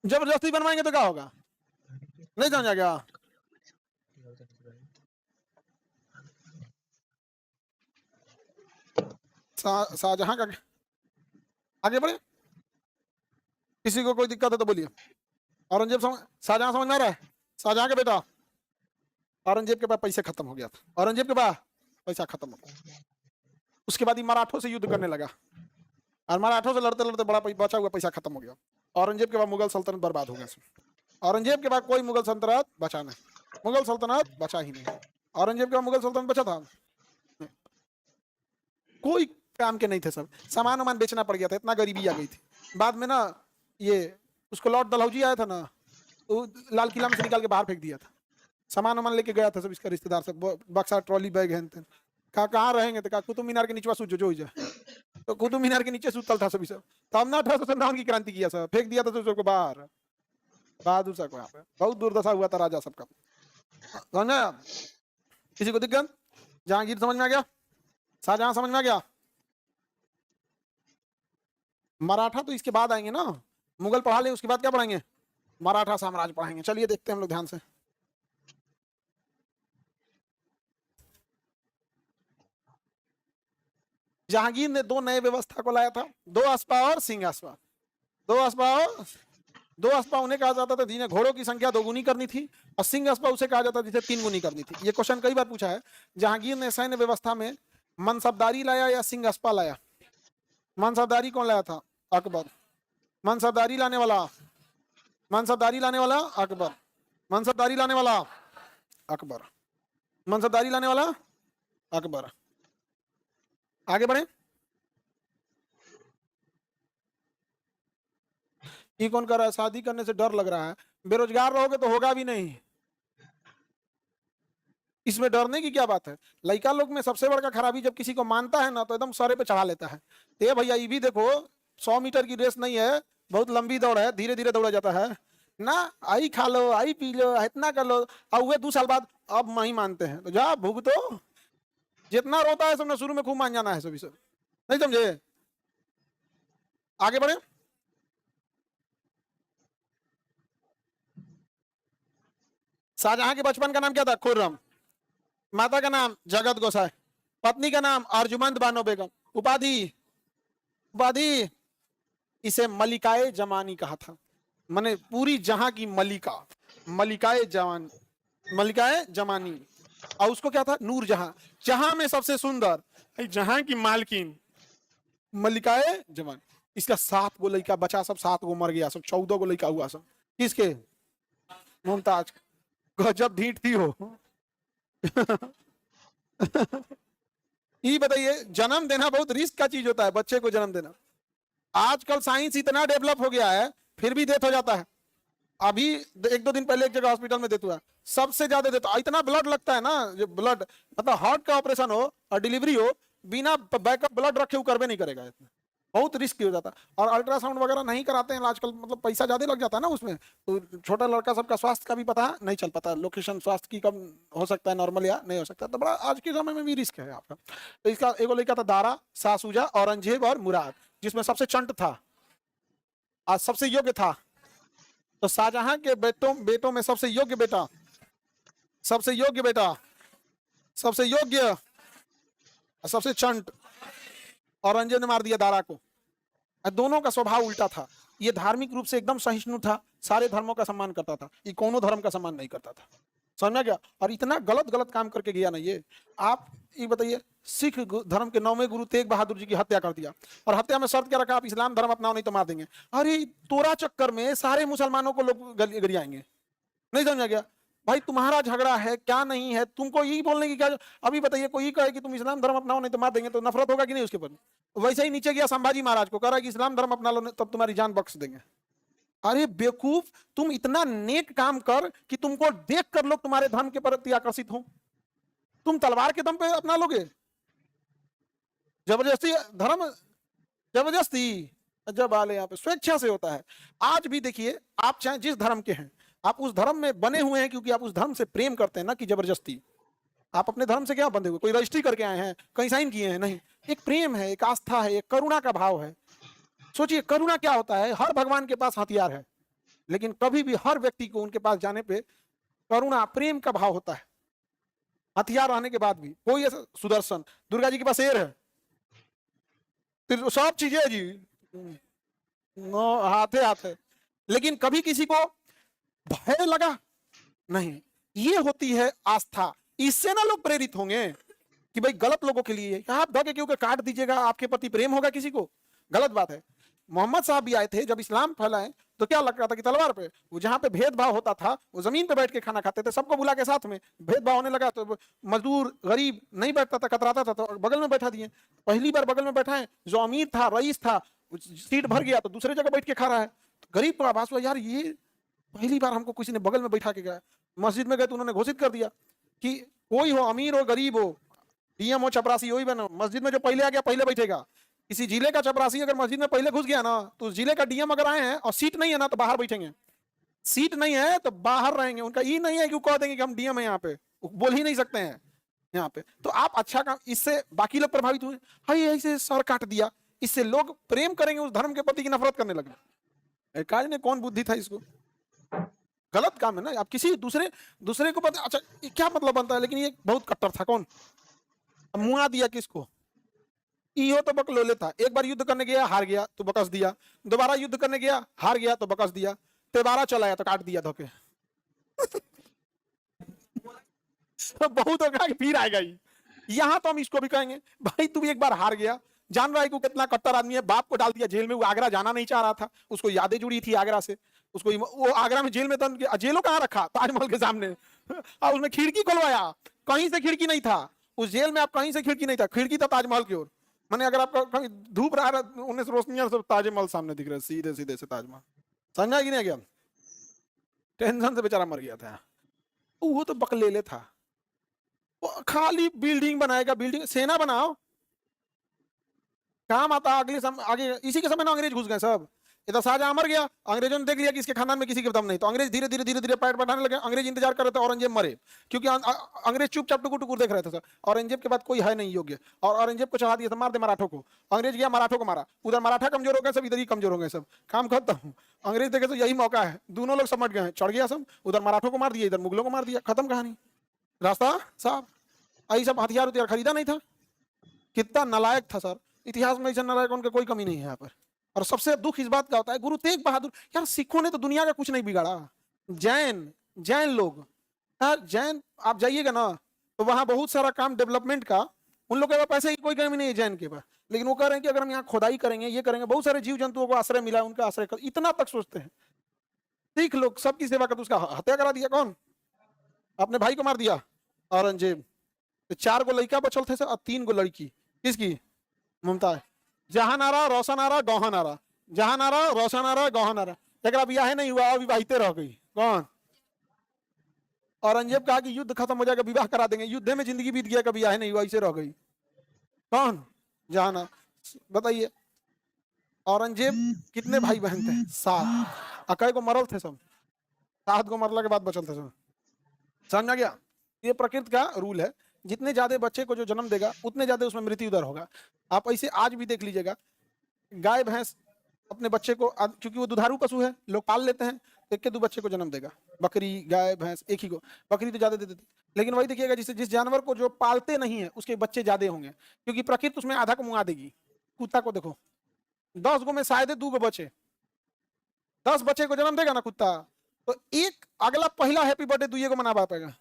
जबरदस्ती बनवाएंगे तो क्या होगा? नहीं समझा क्या? शाहजहां का आगे बढ़े, किसी को कोई दिक्कत है तो बोलिए। औरंगजेब शाहजहां समझ में आ रहा है? शाहजहां का बेटा, औरंगजेब के पास पैसे खत्म हो गया था, औरंगजेब के पास पैसा खत्म हो गया। उसके बाद ही मराठों से युद्ध करने लगा, और मराठों से लड़ते लड़ते बड़ा बचा हुआ पैसा खत्म हो गया। औरंगजेब के बाद मुगल सल्तनत बर्बाद हो गया। औरंगजेब के बाद कोई मुगल सल्तनत बचा नहीं, मुगल सल्तनत बचा ही नहीं। औरंगजेब के बाद मुगल सल्तनत बचा था? कोई काम के नहीं थे, सब सामान वामान बेचना पड़ गया था, इतना गरीबी आ गई थी। बाद में ना ये उसको लॉर्ड डलहौजी आया था ना, वो लाल किला में से निकाल के बाहर फेंक दिया था। सामान वामान लेके गया था सब, इसका रिश्तेदार सब, बक्सा ट्रॉली बैग है। कहाँ रहेंगे? तो कहा कुतुब मीनार के नीचे सूझ जो जाए। तो कुतुब मीनार के नीचे सूतल था सभी सब। तो हमने 1857 की क्रांति किया, सब फेंक दिया था सबको बाहर। बहादुर साहब को यहाँ पे बहुत दुर्दशा हुआ था राजा सबका। समझा? किसी को दिक्कत? जहांगीर समझ में आ गया? शाहजहां समझ में आ गया? मराठा तो इसके बाद आएंगे ना, मुगल पढ़ा ले, उसके बाद क्या पढ़ाएंगे? मराठा साम्राज्य पढ़ाएंगे। चलिए देखते हैं हम लोग ध्यान से। जहांगीर ने दो नए व्यवस्था को लाया था, दो अस्पा और सिंह अस्पा। दो अस्पा उन्हें कहा जाता था जिन्हें घोड़ों की संख्या दोगुनी करनी थी, और सिंह अस्पा उसे कहा जाता था जिसे तीन गुनी करनी थी। ये क्वेश्चन कई बार पूछा है। जहांगीर ने सैन्य व्यवस्था में मनसबदारी लाया या सिंह अस्पा लाया? मनसबदारी कौन लाया था? अकबर। मनसबदारी लाने वाला, मनसबदारी लाने वाला अकबर, मनसबदारी लाने वाला अकबर, मनसबदारी लाने वाला अकबर। आगे बढ़े। ये कौन कर रहा है? शादी करने से डर लग रहा है, बेरोजगार रहोगे तो होगा भी नहीं, इसमें डरने की क्या बात है? लड़का लोग में सबसे बड़ा खराबी, जब किसी को मानता है ना तो एकदम सरे पे चढ़ा लेता है। ये भैया ये भी देखो, 100 मीटर की रेस नहीं है, बहुत लंबी दौड़ है, धीरे धीरे दौड़ा जाता है ना। आई खा लो, आई पी लो, इतना कर लो, और वे 2 साल बाद अब नहीं मानते हैं तो जा भूग। तो जितना रोता है सबने शुरू में खूब मान जाना है सभी सब, नहीं समझे? आगे बढ़े। शाहजहां के बचपन का नाम क्या था? खुर्रम। माता का नाम जगत गोसाई। पत्नी का नाम अर्जुमंद बानो बेगम। उपाधि उपाधि इसे मलिकाए जमानी कहा था। माने पूरी जहां की मलिका, मलिकाए जवान, मलिकाए जमानी। और उसको क्या था? नूर जहां, जहां में सबसे सुंदर, जहां की मालकिन, मलिकाए जवान। इसका 7 गो लड़का बचा, सब 7 गो मर गया, सब 14 गो लड़का हुआ सब। किसके? मुमताज। गजब ढीठ थी हो। ये बताइए, जन्म देना बहुत रिस्क का चीज होता है, बच्चे को जन्म देना। आजकल साइंस इतना डेवलप हो गया है, फिर भी डेथ हो जाता है। अभी 1-2 दिन पहले एक जगह हॉस्पिटल में डेथ हुआ, सबसे ज्यादा डेथ। इतना ब्लड लगता है ना, जो ब्लड मतलब हार्ट का ऑपरेशन हो और डिलीवरी हो, बिना बैकअप ब्लड रखे वो करवे नहीं करेगा, इतना बहुत रिस्क हो जाता है। और अल्ट्रासाउंड वगैरह नहीं कराते हैं आजकल, मतलब पैसा ज्यादा लग जाता है ना उसमें। तो छोटा लड़का सबका स्वास्थ्य का भी पता है नहीं चल पाता, लोकेशन स्वास्थ्य की कम हो सकता है, नॉर्मल या नहीं हो सकता, तो बड़ा आज के समय में भी रिस्क है आपका। तो इसका एगो लड़का था दारा, सासूजा, औरंगजेब और मुराद, जिसमें सबसे चंट था, आज सबसे योग्य था। तो शाहजहां के बेटों में सबसे योग्य बेटा, सबसे योग्य बेटा, सबसे योग्य, सबसे चंट औरंगजेब ने मार दिया दारा को। दोनों का स्वभाव उल्टा था। ये धार्मिक रूप से एकदम सहिष्णु था, सारे धर्मों का सम्मान करता था, ये कोनो धर्म का सम्मान नहीं करता था। समझा गया? और इतना गलत गलत काम करके गया ना ये। आप ये बताइए, सिख धर्म के 9वें गुरु तेग बहादुर जी की हत्या कर दिया, और हत्या में शर्त क्या रखा? आप इस्लाम धर्म अपनाओ नहीं तो मार देंगे। अरे तोरा चक्कर में सारे मुसलमानों को लोग गरियाएंगे। नहीं समझा गया? भाई तुम्हारा झगड़ा है क्या नहीं है, तुमको यही बोलने की क्या? अभी बताइए, कोई कहे कि तुम इस्लाम धर्म अपनाओ नहीं तो मार देंगे, तो नफरत होगा कि नहीं उसके ऊपर? वैसे ही नीचे गया संभाजी महाराज को, कह रहा है कि इस्लाम धर्म अपना लो तब तुम्हारी जान बख्श देंगे। अरे बेवकूफ, तुम इतना नेक काम कर कि तुमको देख कर लोग तुम्हारे धर्म के प्रति आकर्षित हो। तुम तलवार के दम पे अपना लोगे? जबरदस्ती धर्म, जबरदस्ती जब आले यहाँ पे स्वेच्छा से होता है। आज भी देखिए, आप चाहे जिस धर्म के हैं, आप उस धर्म में बने हुए हैं क्योंकि आप उस धर्म से प्रेम करते हैं ना, कि जबरदस्ती। आप अपने धर्म से क्या बंधे हुए? कोई रजिस्ट्री करके आए हैं, कहीं साइन किए हैं? नहीं। एक प्रेम है, एक आस्था है, एक करुणा का भाव है। सोचिए करुणा क्या होता है। हर भगवान के पास हथियार है, लेकिन कभी भी हर व्यक्ति को उनके पास जाने पे करुणा प्रेम का भाव होता है, हथियार रहने के बाद भी। कोई ऐसा सुदर्शन, दुर्गा जी के पास शेर है, फिर सब चीजें जी हाथे हाथ है, लेकिन कभी किसी को भय लगा नहीं। ये होती है आस्था। इससे ना लोग प्रेरित होंगे कि भाई गलत लोगों के लिए आप धोखे क्यों काट दीजिएगा, आपके प्रति प्रेम होगा किसी को? गलत बात है। मोहम्मद साहब भी आए थे, जब इस्लाम फैलाए तो क्या लग रहा था कि तलवार पे, वो जहां पे भेदभाव होता था वो जमीन पे बैठ के खाना खाते थे, सबको बुला के साथ में। भेदभाव होने लगा तो मजदूर गरीब नहीं बैठता था, कतराता था, तो बगल में बैठा दिए। पहली बार बगल में बैठाए, जो अमीर था, रईस था, सीट भर गया तो दूसरे जगह बैठ के खा रहा है। तो गरीब को आभास हुआ, यार ये पहली बार हमको किसी ने बगल में बैठा के गया। मस्जिद में गए तो उन्होंने घोषित कर दिया कि कोई हो, अमीर हो गरीब हो, डीएम हो चपरासी, वही बनो, मस्जिद में जो पहले आ गया पहले बैठेगा। किसी जिले का चपरासी अगर मस्जिद में पहले घुस गया ना, तो उस जिले का डीएम अगर आए हैं और सीट नहीं है ना तो बाहर बैठेंगे, सीट नहीं है तो बाहर रहेंगे। उनका ये नहीं है कि कह देंगे कि हम डीएम है, यहाँ पे बोल ही नहीं सकते हैं यहाँ पे। तो आप अच्छा काम, इससे बाकी लोग प्रभावित हुए, हाई ऐसे सर काट दिया, इससे लोग प्रेम करेंगे उस धर्म के प्रति की नफरत करने लगे। काज ने कौन बुद्धि था इसको? गलत काम है ना। आप किसी दूसरे को पता, अच्छा क्या मतलब बनता है, लेकिन ये बहुत कट्टर था। कौन मुआ दिया किसको? इहो तो बकलोले था। एक बार युद्ध करने गया, हार गया तो बकस दिया, दोबारा युद्ध करने गया, हार गया तो बकस दिया, दोबारा चलाया तो काट दिया धोखे। बहुत होगा कि फिर आएगा ही। यहां तो हम इसको भी कहेंगे, भाई तू एक बार हार गया, जान रहा है कि कितना कट्टर आदमी है, बाप को डाल दिया जेल में, वो आगरा जाना नहीं चाह रहा था, उसको यादें जुड़ी थी आगरा से, उसको वो आगरा में जेल में था, जेलों कहाँ रखा? ताजमहल के सामने, और उसमें खिड़की खुलवाया, कहीं से खिड़की नहीं था उस जेल में, आप कहीं से खिड़की नहीं था, खिड़की था ताजमहल की ओर। मैंने अगर आपका कहीं धूप रहा है, उन्हें रोशनियां सब ताजमहल सामने दिख रहे, सीधे सीधे से ताजमहल। समझा कि नहीं गया? टेंशन से बेचारा मर गया था। वो तो बकलेले था, वो खाली बिल्डिंग बनाएगा, बिल्डिंग, सेना बनाओ, काम आता। आगे इसी के समय ना अंग्रेज घुस गए सब। इधर शाहजहां मर गया, अंग्रेजों ने देख लिया कि इसके खानदान में किसी के दम नहीं, तो अंग्रेज धीरे धीरे धीरे धीरे पैर बढ़ाने लगे। अंग्रेज इंतजार कर रहे थे औरंगजेब मरे, क्योंकि अंग्रेज चुपचाप टुकुर टुकुर देख रहे थे सर। औरंगजेब के बाद कोई है नहीं योग्य, और औरंगजेब को चढ़ा दिया था, मार दे मराठों को। अंग्रेज गया, मराठों को मारा, उधर मराठा कमजोर हो गए सब, इधर ही कमजोर हो गए सब, काम खत्म। अंग्रेज देखे तो यही मौका है, दोनों लोग समझ गए हैं, चढ़ गया सब, उधर मराठों को मार दिया, इधर मुगलों को मार दिया, खत्म कहानी। रास्ता साहब, यही सब हथियार उथियार खरीदा नहीं था। कितना नालायक था सर, इतिहास में ऐसा नालायक उनका कोई कमी नहीं है यहाँ पर। और सबसे दुख इस बात का होता है, गुरु तेग बहादुर, यार सिखों ने तो दुनिया का कुछ नहीं बिगाड़ा। जैन लोग, यार जैन आप जाइएगा ना तो वहां बहुत सारा काम डेवलपमेंट का, उन लोगों के पास पैसे की कोई कमी नहीं है जैन के पास, लेकिन वो कह रहे हैं कि अगर हम यहाँ खोदाई करेंगे, ये करेंगे, बहुत सारे जीव जंतुओं को आश्रय मिला, उनका आश्रय कर, इतना तक सोचते हैं। सिख लोग सबकी सेवा कर, उसका हत्या करा दिया कौन? अपने भाई को मार दिया औरंगजेब। तो 4 गो लड़का बचल थे सर और 3 गो लड़की, किसकी? मुमताज। जहां नारा रोशन आरा गौहन आरा, जहां नारा रोशन आरा गौहन आरा, एक बियाह नहीं हुआ, अविवाहित रह गई। कौन? औरंगजेब कहा कि युद्ध खत्म हो जाएगा, विवाह करा देंगे, युद्ध में जिंदगी बीत गया, कभी बियाह नहीं हुआ, इसे रह गई। कौन? जहां। बताइए औरंगजेब कितने भाई बहन थे? 7। अकई को मरल थे सब, 7 को मरला के बाद बचल थे सब। समझ आ गया? ये प्रकृति का रूल है, जितने ज्यादा बच्चे को जो जन्म देगा उतने ज्यादा उसमें मृत्यु दर होगा। आप ऐसे आज भी देख लीजिएगा, गाय भैंस अपने बच्चे को, क्योंकि वो दुधारू पशु है, लोग पाल लेते हैं, एक के 2 बच्चे को जन्म देगा। बकरी गाय भैंस एक ही को, बकरी तो ज्यादा दे देती, लेकिन वही देखिएगा जिस जानवर को जो पालते नहीं है उसके बच्चे ज्यादा होंगे, क्योंकि प्रकृति उसमें आधा को मुंगा देगी। कुत्ता को देखो, 10 गो में शायद 2 गो बचे, 10 बच्चे को जन्म देगा ना कुत्ता, तो एक अगला पहला हैप्पी बर्थडे 2 को मना पाएगा,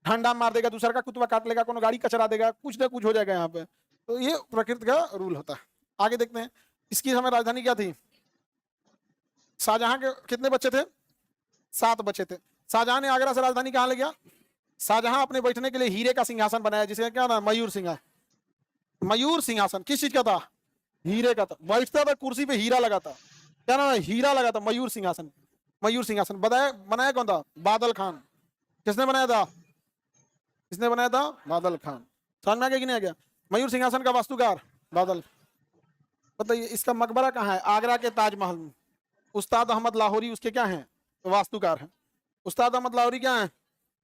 ठंडा मार देगा, दूसरा का कुत्ता काट लेगा, कोनो गाड़ी कचरा देगा, कुछ ना कुछ हो जाएगा यहाँ पे। तो ये प्रकृति का रूल होता है। आगे देखते हैं, इसकी हमें राजधानी क्या थी? शाहजहां के कितने बच्चे थे? 7 बच्चे थे। शाहजहां ने आगरा से राजधानी कहां ले गया? शाहजहां अपने बैठने के लिए हीरे का सिंहासन बनाया, जिसे क्या ना, मयूर सिंहासन। मयूर सिंहासन किस चीज का था? हीरे का था। बैठता था कुर्सी पे हीरा लगा था, क्या नाम है? हीरा लगा था, मयूर सिंहासन। मयूर सिंहासन बनाया कौन था? बादल खान। किसने बनाया था? किसने बनाया था? बादल खान। समझ में आ गया कि नहीं आ गया? मयूर सिंहासन का वास्तुकार बादल। बताइए इसका मकबरा कहाँ है? आगरा के ताजमहल में। उस्ताद अहमद लाहौरी उसके क्या हैं? वास्तुकार हैं। उस्ताद अहमद लाहौरी क्या है?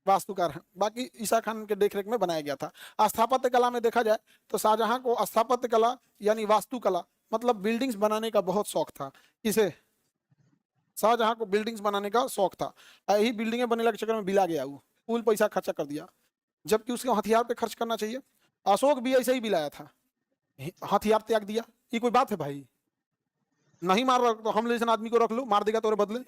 वास्तुकार है। बाकी ईसा खान के देखरेख में बनाया गया था। स्थापत्य कला में देखा जाए तो शाहजहां को स्थापत्य कला यानी वास्तुकला मतलब बिल्डिंग्स बनाने का बहुत शौक था। किसे? शाहजहां को बिल्डिंग्स बनाने का शौक था। यही बिल्डिंगें बनने के चक्कर में बिला गया, वो फुल पैसा खर्चा कर दिया, जबकि उसके हथियार पे खर्च करना चाहिए। अशोक भी ऐसे ही बिलाया था, हथियार त्याग दिया। ये कोई बात है भाई? नहीं मार रहा तो हम जैसे आदमी को रख लो, मार देगा तो बदले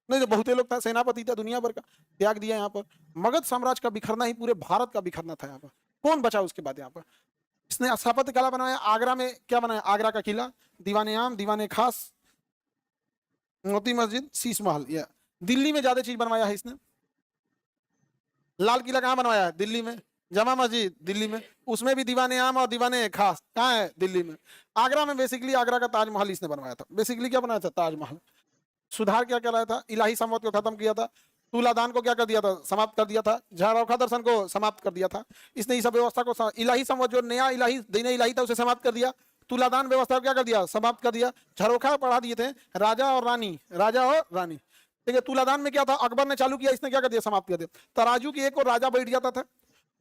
नहीं। तो बहुते लोग था, सेनापति था दुनिया भर का, त्याग दिया। यहाँ पर मगध साम्राज्य का बिखरना ही पूरे भारत का बिखरना था। यहाँ पर कौन बचा उसके बाद? यहाँ पर इसने स्थापत्य कला बनाया। आगरा में क्या बनाया? आगरा का किला, दीवाने आम, दीवाने खास, मोती मस्जिद, शीश महल। या दिल्ली में ज्यादा चीज बनवाया है इसने। लाल किला कहाँ बनवाया है? दिल्ली में। जमा मस्जिद दिल्ली में, उसमें भी दीवाने आम और दीवाने खास कहाँ है? दिल्ली में। आगरा में बेसिकली आगरा का ताजमहल इसने बनवाया था। बेसिकली क्या बनाया था? ताजमहल। सुधार क्या कराया था? इलाही संवत को खत्म किया था। तुलादान को क्या कर दिया था? समाप्त कर दिया था। झरोखा दर्शन को समाप्त कर दिया था इसने। इस सब व्यवस्था को, इलाही संवत जो नया इलाही दीन इलाही था उसे समाप्त कर दिया। तुलादान व्यवस्था को क्या कर दिया? समाप्त कर दिया। झरोखा पढ़ा दिए थे राजा और रानी, राजा और रानी। ठीक है। तुलादान में क्या था? अकबर ने चालू किया, इसने क्या कर दिया? समाप्त कर दिया। तराजू की एक और राजा बैठ जाता था,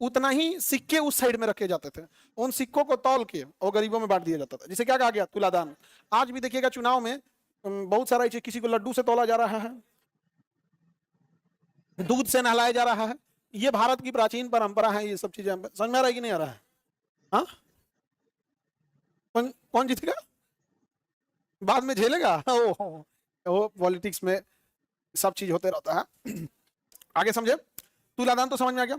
उतना ही सिक्के उस साइड में रखे जाते थे। उन सिक्कों को तौल के और गरीबों में बांट दिया जाता था, जिसे क्या कहा गया? तुलादान। आज भी देखिएगा चुनाव में बहुत सारा चीज, किसी को लड्डू से तोला जा रहा है, दूध से नहलाया जा रहा है। ये भारत की प्राचीन परंपरा है। ये सब चीजें समझ में आ रहा है कि नहीं आ रहा है? हाँ, कौन जीतेगा? बाद में झेलेगा। वो पॉलिटिक्स में सब चीज होते रहता है। आगे समझे? तुलादान तो समझ में आ गया।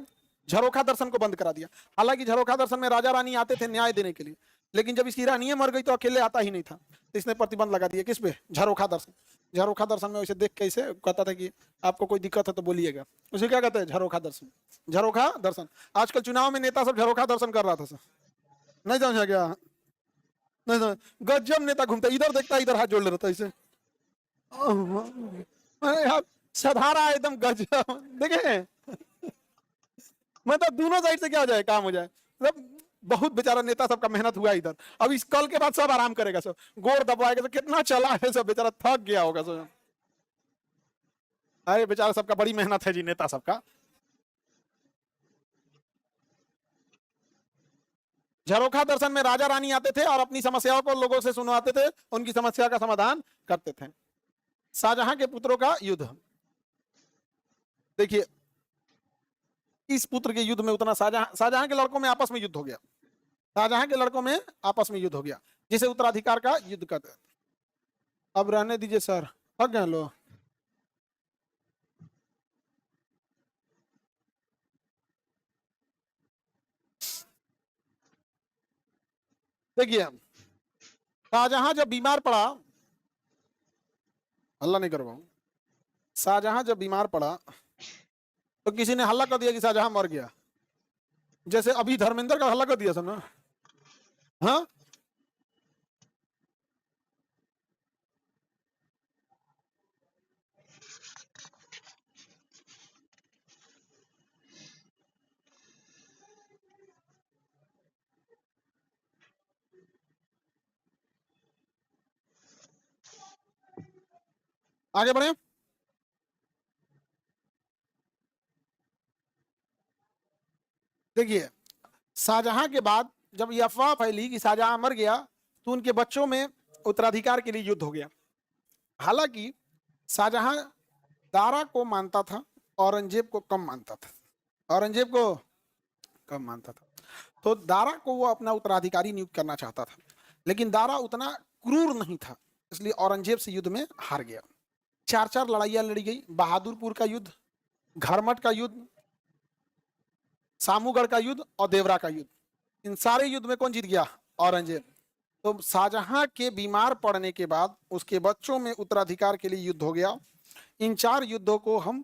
झरोखा दर्शन को बंद करा दिया। हालांकि झरोखा दर्शन में राजा रानी आते थे न्याय देने के लिए, लेकिन जब इसकी रानी मर गई तो अकेले आता ही नहीं था, तो इसने प्रतिबंध लगा दिया। किस पे? झरोखा दर्शन। झरोखा दर्शन में वैसे देख के इसे कहता था कि आपको कोई दिक्कत है तो बोलिएगा। उसे क्या कहते हैं? झरोखा दर्शन। झरोखा दर्शन। आजकल चुनाव में नेता सब झरोखा दर्शन कर रहा था सर, नहीं समझा क्या? नहीं समझ। गजब नेता घूमता, इधर देखता इधर हाथ जोड़ ले रहा था इसे। सधारा एकदम गजब। देखे मतलब दोनों साइड से क्या हो जाए? काम हो जाए। मतलब बहुत बेचारा नेता सबका मेहनत हुआ इधर, अब इस कल के बाद सब आराम करेगा, सब गोर दबाएगा, सब कितना चला है, सब बेचारा थक गया होगा सब। अरे बेचारा सबका बड़ी मेहनत है जी, नेता सबका। झरोखा दर्शन में राजा रानी आते थे और अपनी समस्याओं को लोगों से सुनवाते थे, उनकी समस्या का समाधान करते थे। शाहजहां के पुत्रों का युद्ध, देखिए इस पुत्र के युद्ध में उतना शाहजहां के लड़कों में आपस में युद्ध हो गया, शाहजहां के लड़कों में आपस में युद्ध हो गया, जिसे उत्तराधिकार का युद्ध कहते हैं। अब रहने दीजिए सर, थक गए लोग। देखिए शाहजहां जब बीमार पड़ा, हल्ला नहीं करवाऊं, शाहजहां जब बीमार पड़ा तो किसी ने हल्ला कर दिया कि शाहजहां मर गया, जैसे अभी धर्मेंद्र का हल्ला कर दिया सब ना। हाँ आगे बढ़े। देखिए शाहजहां के बाद जब यह अफवाह फैली कि शाहजहां मर गया तो उनके बच्चों में उत्तराधिकार के लिए युद्ध हो गया। हालांकि शाहजहां दारा को मानता था, औरंगजेब को कम मानता था, औरंगजेब को कम मानता था। तो दारा को वो अपना उत्तराधिकारी नियुक्त करना चाहता था, लेकिन दारा उतना क्रूर नहीं था, इसलिए औरंगजेब से युद्ध में हार गया। 4 लड़ाइयां लड़ी गई, बहादुरपुर का युद्ध, घरमट का युद्ध, सामूगढ़ का युद्ध और देवरा का युद्ध। इन सारे युद्ध में कौन जीत गया? औरंगजेब। तो शाहजहां के बीमार पड़ने के बाद उसके बच्चों में उत्तराधिकार के लिए युद्ध हो गया। इन 4 युद्धों को हम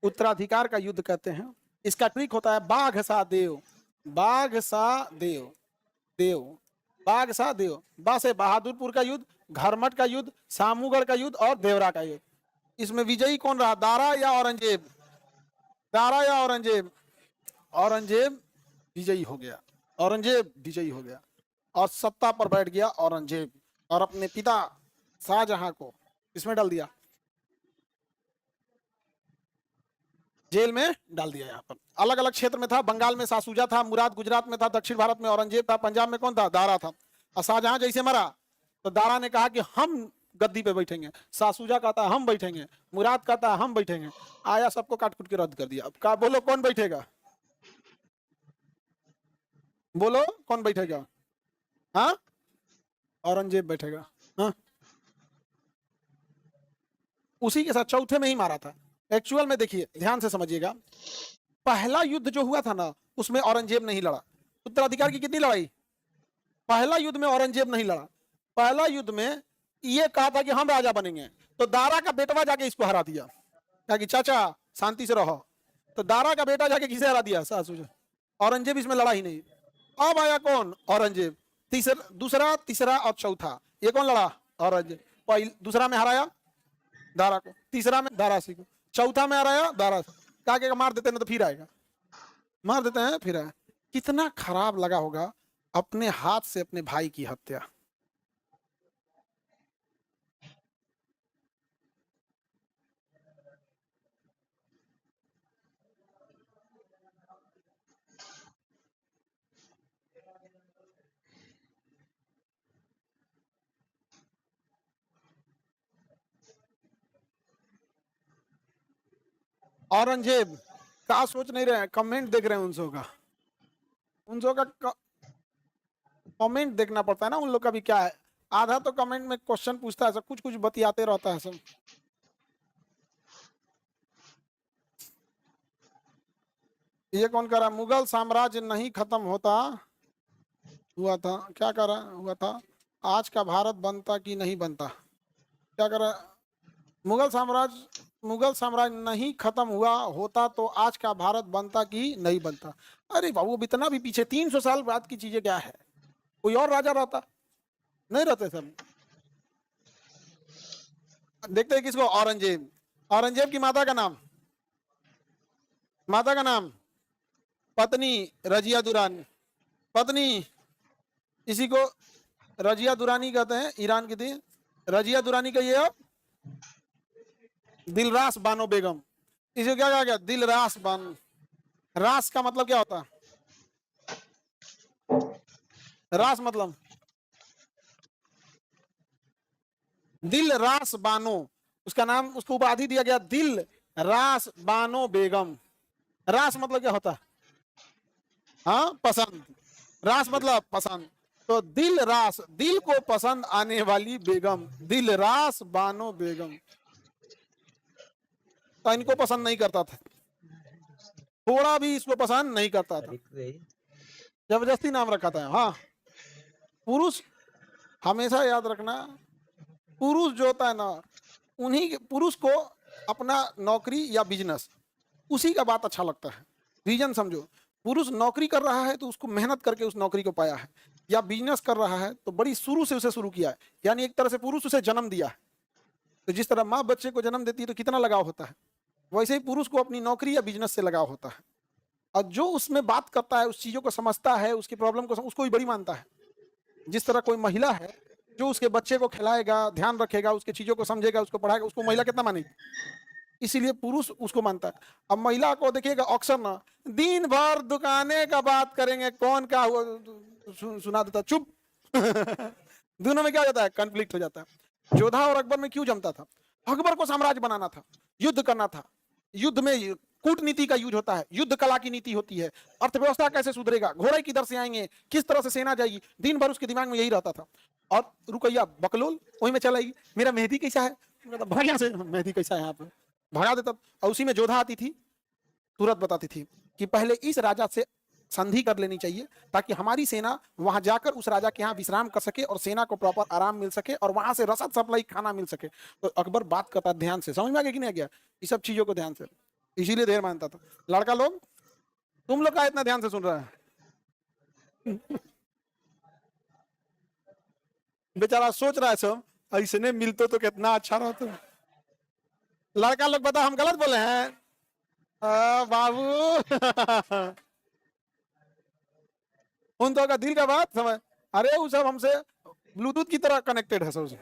उत्तराधिकार का युद्ध कहते हैं। इसका ट्रिक होता है बाघ सा देव, बाघ सा देव, देव बाघ सा देव। बा से बहादुरपुर का युद्ध, घरमट का युद्ध, सामूगढ़ का युद्ध और देवरा का युद्ध। इसमें विजयी कौन रहा? दारा या औरंगजेब? दारा या औरंगजेब? औरंगजेब विजयी हो गया, औरंगजेब विजयी हो गया और सत्ता पर बैठ गया औरंगजेब, और अपने पिता शाहजहां को इसमें डाल दिया, जेल में डाल दिया। यहाँ पर अलग अलग क्षेत्र में था, बंगाल में सासूजा था, मुराद गुजरात में था, दक्षिण भारत में औरंगजेब था, पंजाब में कौन था? दारा था। और शाहजहां जैसे मरा तो दारा ने कहा कि हम गद्दी पे बैठेंगे, सासूजा कहता हम बैठेंगे, मुराद कहता हम बैठेंगे, आया सबको काट कूट के रद्द कर दिया। अब का बोलो कौन बैठेगा? बोलो कौन बैठेगा? हाँ औरंगजेब बैठेगा। हाँ उसी के साथ चौथे में ही मारा था। एक्चुअल में देखिए ध्यान से समझिएगा, पहला युद्ध जो हुआ था ना उसमें औरंगजेब नहीं लड़ा। उत्तराधिकार की कितनी लड़ाई? पहला युद्ध में औरंगजेब नहीं लड़ा। पहला युद्ध में ये कहा था कि हम राजा बनेंगे, तो दारा का बेटवा जाके इसको हरा दिया, कहा कि चाचा शांति से रहो। तो दारा का बेटा जाके किसे हरा दिया? सासूजा। औरंगजेब इसमें लड़ा ही नहीं। अब आया कौन? औरंगजेब। दूसरा, तीसरा और चौथा, ये कौन लड़ा? औरंगजेब। दूसरा में हराया दारा को, तीसरा में दारा सिंह को, चौथा में हराया दारा से। कहा कि मार देते ना तो फिर आएगा, मार देते हैं फिर आए। कितना खराब लगा होगा अपने हाथ से अपने भाई की हत्या। औरंगजेब क्या सोच नहीं रहे हैं? कमेंट देख रहे हैं उन का, उन का कमेंट देखना पड़ता है ना उन लोग का भी क्या है। आधा तो कमेंट में क्वेश्चन पूछता है सब, कुछ कुछ बतियाते रहता है सब। ये कौन कर रहा? मुगल साम्राज्य नहीं खत्म होता हुआ था, क्या कर रहा हुआ था, आज का भारत बनता कि नहीं बनता? क्या कर रहा? मुगल साम्राज्य नहीं खत्म हुआ होता तो आज का भारत बनता कि नहीं बनता? अरे बाबू इतना भी पीछे 300 साल बाद की चीजें क्या है? कोई और राजा रहता? नहीं रहते सब। देखते हैं किसको? औरंगजेब। औरंगजेब की माता का नाम, माता का नाम, पत्नी रजिया दुरानी, पत्नी, इसी को रजिया दुरानी कहते हैं, ईरान की थी। रजिया दुरानी का ये दिलरास बानो बेगम, इसे क्या कहा गया? दिलरास बानो। रास का मतलब क्या होता है? रास मतलब दिल रास बानो, उसका नाम, उसको उपाधि दिया गया दिल रास बानो बेगम। रास मतलब क्या होता है? हाँ, पसंद। रास मतलब पसंद। तो दिल रास, दिल को पसंद आने वाली बेगम, दिल रास बानो बेगम। तो इनको पसंद नहीं करता था, थोड़ा भी इसको पसंद नहीं करता था, जबरदस्ती नाम रखा था। हाँ, पुरुष हमेशा याद रखना, पुरुष जो होता है ना, उन्हीं पुरुष को अपना नौकरी या बिजनेस, उसी का बात अच्छा लगता है। रीजन समझो, पुरुष नौकरी कर रहा है तो उसको मेहनत करके उस नौकरी को पाया है, या बिजनेस कर रहा है तो बड़ी शुरू से उसे शुरू किया है, यानी एक तरह से पुरुष उसे जन्म दिया है। तो जिस तरह माँ बच्चे को जन्म देती है तो कितना लगाव होता है, वैसे ही पुरुष को अपनी नौकरी या बिजनेस से लगाव होता है। और जो उसमें बात करता है, उस चीजों को समझता है, उसकी प्रॉब्लम को उसको ही बड़ी मानता है। जिस तरह कोई महिला है जो उसके बच्चे को खिलाएगा, ध्यान रखेगा, उसके चीजों को समझेगा, उसको पढ़ाएगा, उसको महिला कितना मानेगी? इसीलिए पुरुष उसको मानता है। अब महिला को देखिएगा अक्सर ना, दिन भर दुकाने का बात करेंगे, कौन का हुआ सुना देता, चुप। दोनों में क्या हो जाता है? कॉन्फ्लिक्ट हो जाता है। जोधा और अकबर में क्यों जमता था? अकबर को साम्राज्य बनाना था, युद्ध करना था। युद्ध में कूटनीति का यूज होता है, युद्ध कला की नीति होती है, अर्थव्यवस्था कैसे सुधरेगा, घोड़े किधर से आएंगे, किस तरह से सेना जाएगी, दिन भर उसके दिमाग में यही रहता था। और रुकैया बकलोल वही में चलाएगी, मेरा मेहदी कैसा है, भाग से, मेहदी कैसा है यहाँ पे, भगा देता। और उसी में जोधा आती थी, तुरंत बताती थी कि पहले इस राजा से संधि कर लेनी चाहिए, ताकि हमारी सेना वहां जाकर उस राजा के यहाँ विश्राम कर सके और सेना को प्रॉपर आराम मिल सके और वहां से रसद सप्लाई खाना मिल सके। तो अकबर बात करता ध्यान से, समझ में आ गया कि नहीं आ गया? इस सब चीजों को ध्यान से, इसीलिए देर मानता था। लड़का लोग, तुम लोग का इतना ध्यान से सुन रहा है? बेचारा सोच रहा है सब ऐसे मिलते तो कितना अच्छा रहता। लड़का लोग बता, हम गलत बोले हैं? बाबू। उन तो का दिल का बात समझ, अरे वो सब हमसे ब्लूटूथ की तरह कनेक्टेड है सबसे।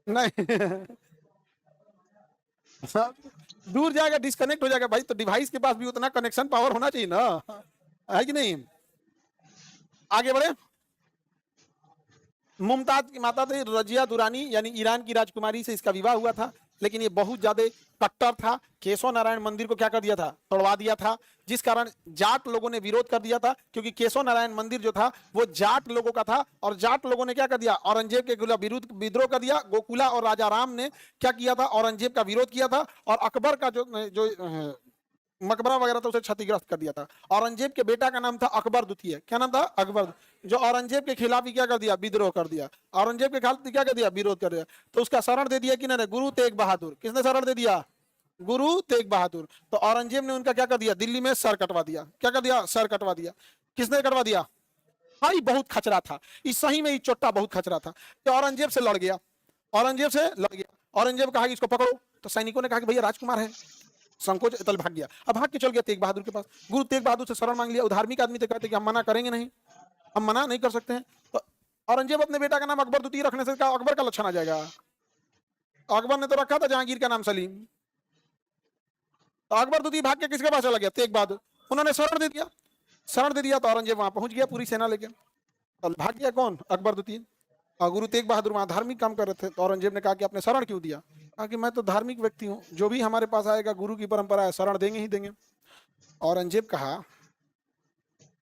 नहीं। दूर जाएगा डिस्कनेक्ट हो जाएगा भाई, तो डिवाइस के पास भी उतना कनेक्शन पावर होना चाहिए ना, है कि नहीं? आगे बढ़े। मुमताज की माता थी रजिया दुरानी, यानी ईरान की राजकुमारी से इसका विवाह हुआ था, लेकिन ये बहुत ज्यादा कट्टर था। केशव नारायण मंदिर को क्या कर दिया था? तोड़वा दिया था, जिस कारण जाट लोगों ने विरोध कर दिया था, क्योंकि केशव नारायण मंदिर जो था वो जाट लोगों का था। और जाट लोगों ने क्या कर दिया? औरंगजेब के खिलाफ विद्रोह कर दिया। गोकुला और राजा राम ने क्या किया था? औरंगजेब का विरोध किया था, और अकबर का जो मकबरा वगैरह था उसे क्षतिग्रस्त कर दिया था। औरंगजेब के बेटा का नाम था अकबर द्वितीय। क्या नाम था? अकबर, जो औरंगजेब के खिलाफ ही क्या कर दिया? विद्रोह कर दिया। औरंगजेब के खिलाफ क्या कर दिया? विरोध कर दिया। तो उसका शरण दे दिया किसने? गुरु तेग बहादुर। किसने शरण दे दिया? गुरु तेग बहादुर। तो औरंगजेब ने उनका क्या कर दिया? दिल्ली में सर कटवा दिया। क्या कर दिया? सर कटवा दिया। किसने कटवा दिया? भाई बहुत खचरा था, इस सही में ही चोट्टा बहुत खचरा था। तो औरंगजेब से लड़ गया, औरंगजेब से लड़ गया। औरंगजेब कहा कि इसको पकड़ो, तो सैनिकों ने कहा कि भैया राजकुमार है, संकोच, तल भाग गया। अब भाग के चल गया तेग बहादुर के पास। गुरु तेग बहादुर से शरण मांग लिया। धार्मिक आदमी तो कहते कि हम मना करेंगे नहीं, हम मना नहीं कर सकते हैं। तो औरंगजेब अपने बेटा का नाम अकबर द्वितीय रखने से कहा अकबर का लक्षण आ जाएगा। अकबर ने तो रखा था जहांगीर का नाम सलीम। तो अकबर द्वितीय भाग के किसके पास चला गया? तेग बहादुर। उन्होंने शरण दे दिया, शरण दे दिया। तो औरंगजेब वहां पहुंच गया पूरी सेना लेके। तो भाग गया कौन? अकबर द्वितीय। और गुरु तेग बहादुर वहां धार्मिक काम कर रहे थे। तो औरंगजेब ने कहा कि आपने शरण क्यों दिया? कहा कि मैं तो धार्मिक व्यक्ति हूँ, जो भी हमारे पास आएगा गुरु की परंपरा है, शरण देंगे ही देंगे। औरंगजेब कहा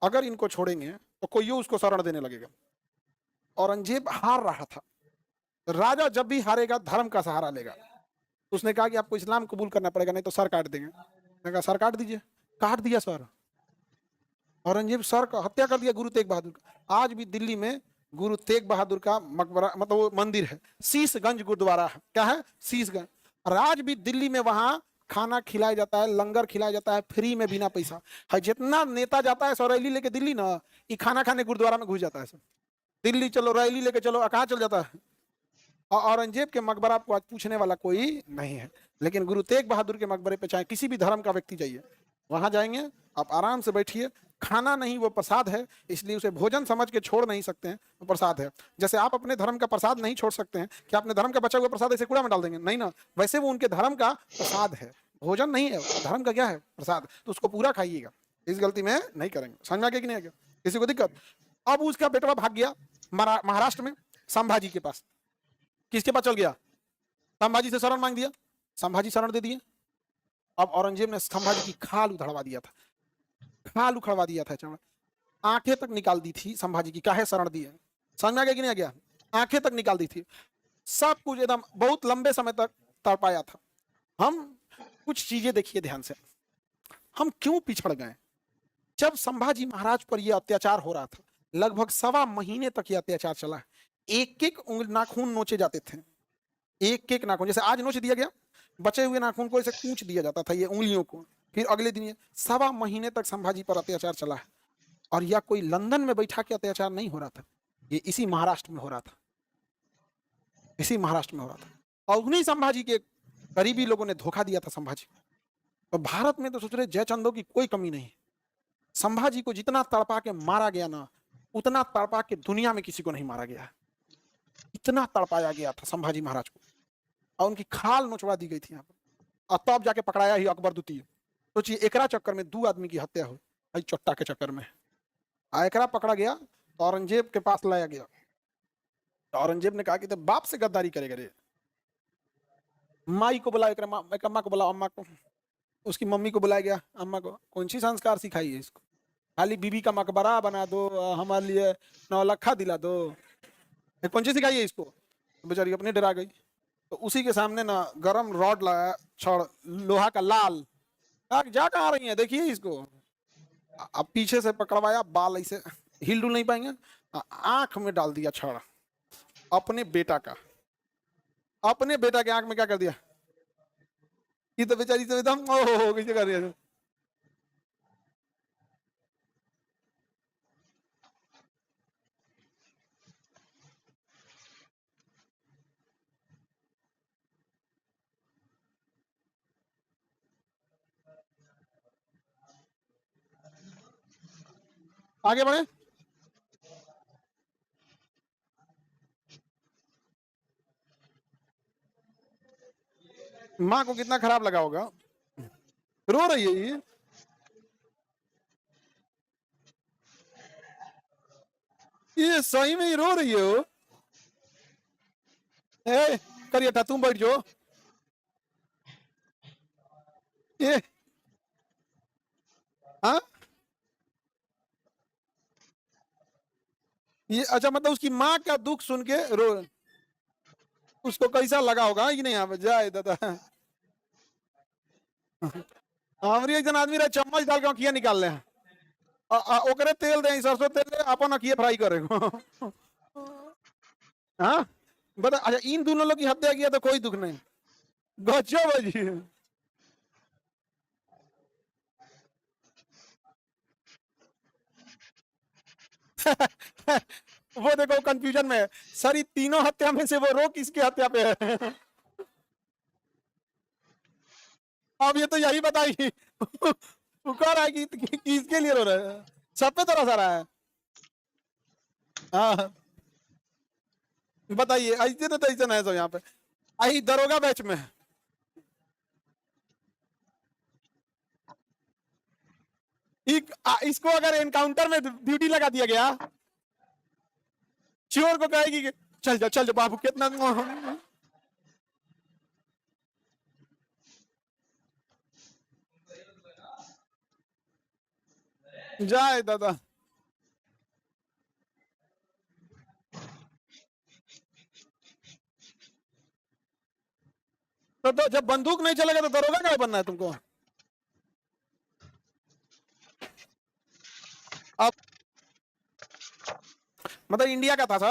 अगर इनको छोड़ेंगे तो कोई उसको शरण देने लगेगा। औरंगजेब हार रहा था। राजा जब भी हारेगा धर्म का सहारा लेगा। उसने कहा कि आपको इस्लाम कबूल करना पड़ेगा, नहीं तो सर काट देंगे। मैंने कहा सर काट दीजिए। काट दिया सर। औरंगजेब सर का हत्या कर दिया गुरु तेग बहादुर का। आज भी दिल्ली में गुरु तेग बहादुर का मकबरा, मतलब वो मंदिर है, शीशगंज गुरुद्वारा है। क्या है? शीशगंज। और आज भी दिल्ली में वहां खाना खिलाया जाता है, लंगर खिलाया जाता है फ्री में, बिना पैसा। है जितना नेता जाता है सो रैली लेके दिल्ली ना, ये खाना खाने गुरुद्वारा में घुस जाता है सब। दिल्ली चलो, रैली लेके चलो, कहाँ चल जाता है? और औरंगजेब के मकबरा को आज पूछने वाला कोई नहीं है। लेकिन गुरु तेग बहादुर के मकबरे पे चाहे किसी भी धर्म का व्यक्ति जाइए, वहां जाएंगे, आप आराम से बैठिए, खाना नहीं वो प्रसाद है, इसलिए उसे भोजन समझ के छोड़ नहीं सकते हैं, वो प्रसाद है। जैसे आप अपने धर्म का प्रसाद नहीं छोड़ सकते हैं, क्या अपने धर्म का बचा हुआ प्रसाद ऐसे कूड़ा में डाल देंगे? नहीं ना, वैसे वो उनके धर्म का प्रसाद है, भोजन नहीं है, धर्म का क्या है? प्रसाद। तो उसको पूरा खाइएगा, इस गलती में नहीं करेंगे। समझ में आ गया कि नहीं आ गया? किसी को दिक्कत? अब उसका बेटवा भाग गया महाराष्ट्र में संभाजी के पास। किसके पास चल गया? संभाजी से शरण मांग दिया, संभाजी शरण दे दिए। अब औरंगजेब ने संभाजी की खाल उधड़वा दिया था, खाल उखड़वा दिया था, आंखें तक निकाल दी थी संभाजी की, काहे शरण दिए। समझ में आ गया कि नहीं आ गया? आंखें तक निकाल दी थी, सब कुछ एकदम बहुत लंबे समय तक तड़पाया था। हम कुछ चीजें देखिए ध्यान से, हम क्यों पिछड़ गए? जब संभाजी महाराज पर यह अत्याचार हो रहा था, लगभग 1.25 महीने तक यह अत्याचार चला, एक एक नाखून नोचे जाते थे, एक एक नाखून, जैसे आज नोच दिया गया, बचे हुए नाखून को ऐसे कूच दिया जाता था, ये उंगलियों को, फिर अगले दिन 1.25 महीने तक संभाजी पर अत्याचार चला है। और यह कोई लंदन में बैठा के अत्याचार नहीं हो रहा था, ये इसी महाराष्ट्र में हो रहा था, इसी महाराष्ट्र में हो रहा था। और उन्हीं संभाजी के करीबी लोगों ने धोखा दिया था संभाजी। तो भारत में तो सोच रहे जयचंदों की कोई कमी नहीं। संभाजी को जितना तड़पा के मारा गया ना, उतना तड़पा के दुनिया में किसी को नहीं मारा गया, इतना तड़पाया गया था संभाजी महाराज को, और उनकी खाल नोचवा दी गई थी यहाँ पर, और तब जाके पकड़ाया ही अकबर द्वितीय। सोचिए एकरा चक्कर में 2 आदमी की हत्या हुई, चट्टा के चक्कर में। एकरा पकड़ा गया तो औरंगजेब के पास लाया गया, तो औरंगजेब ने कहा कि तो बाप से गद्दारी करेगा रे। माई को बुलाया, अम्मा को बुलाओ, अम्मा को, उसकी मम्मी को बुलाया गया, अम्मा को। कौन सी संस्कार सिखाई है इसको? खाली बीबी का मकबरा बना दो, हमारे लिए 9 लाख दिला दो, कौन सी सिखाई है इसको? बेचारी अपने डरा गई। तो उसी के सामने ना गरम रॉड लगाया, छड़ लोहा का लाल, जा कहाँ रही है देखिए इसको। अब पीछे से पकड़वाया, बाल ऐसे हिल डुल नहीं पाएंगे, आंख में डाल दिया छड़ अपने बेटा का, अपने बेटा के आंख में क्या कर दिया? ये तो बेचारी से एकदम ओहो कैसे कर रही है। आगे बढ़े। माँ को कितना खराब लगा होगा, रो रही है ये सही में ही रो रही है वो। करिएटा तुम बैठ जाओ। ये हाँ, ये अच्छा, मतलब उसकी माँ का दुख सुन के रो, उसको कैसा लगा होगा कि नहीं? यहाँ पे जाए दादा, हमारी एक जन आदमी रहे चम्मच डाल के अखिया निकाल ले, ओकरे तेल दे, सरसों तेल दे, अपन अखिए फ्राई करेगा। हाँ बता, अच्छा इन दोनों लोग की हत्या किया तो कोई दुख नहीं, गजब है जी। वो देखो कंफ्यूजन में है सर, ये तीनों हत्या में से वो रो किसकी हत्या पे है? अब ये तो यही बताइए, पुकार है कि किसके लिए रो रहे हैं? सब पे तरस आ रहा है। हाँ बताइए, ऐसे तो ऐसे है सब यहाँ पे, आई दरोगा बैच में इसको अगर एनकाउंटर में ड्यूटी लगा दिया गया, चोर को कहेगी कि चल जा बाबू, कितना जाए दादा। तो जब बंदूक नहीं चलेगा तो दरोगा क्या बनना है तुमको? अब मतलब इंडिया का था सर।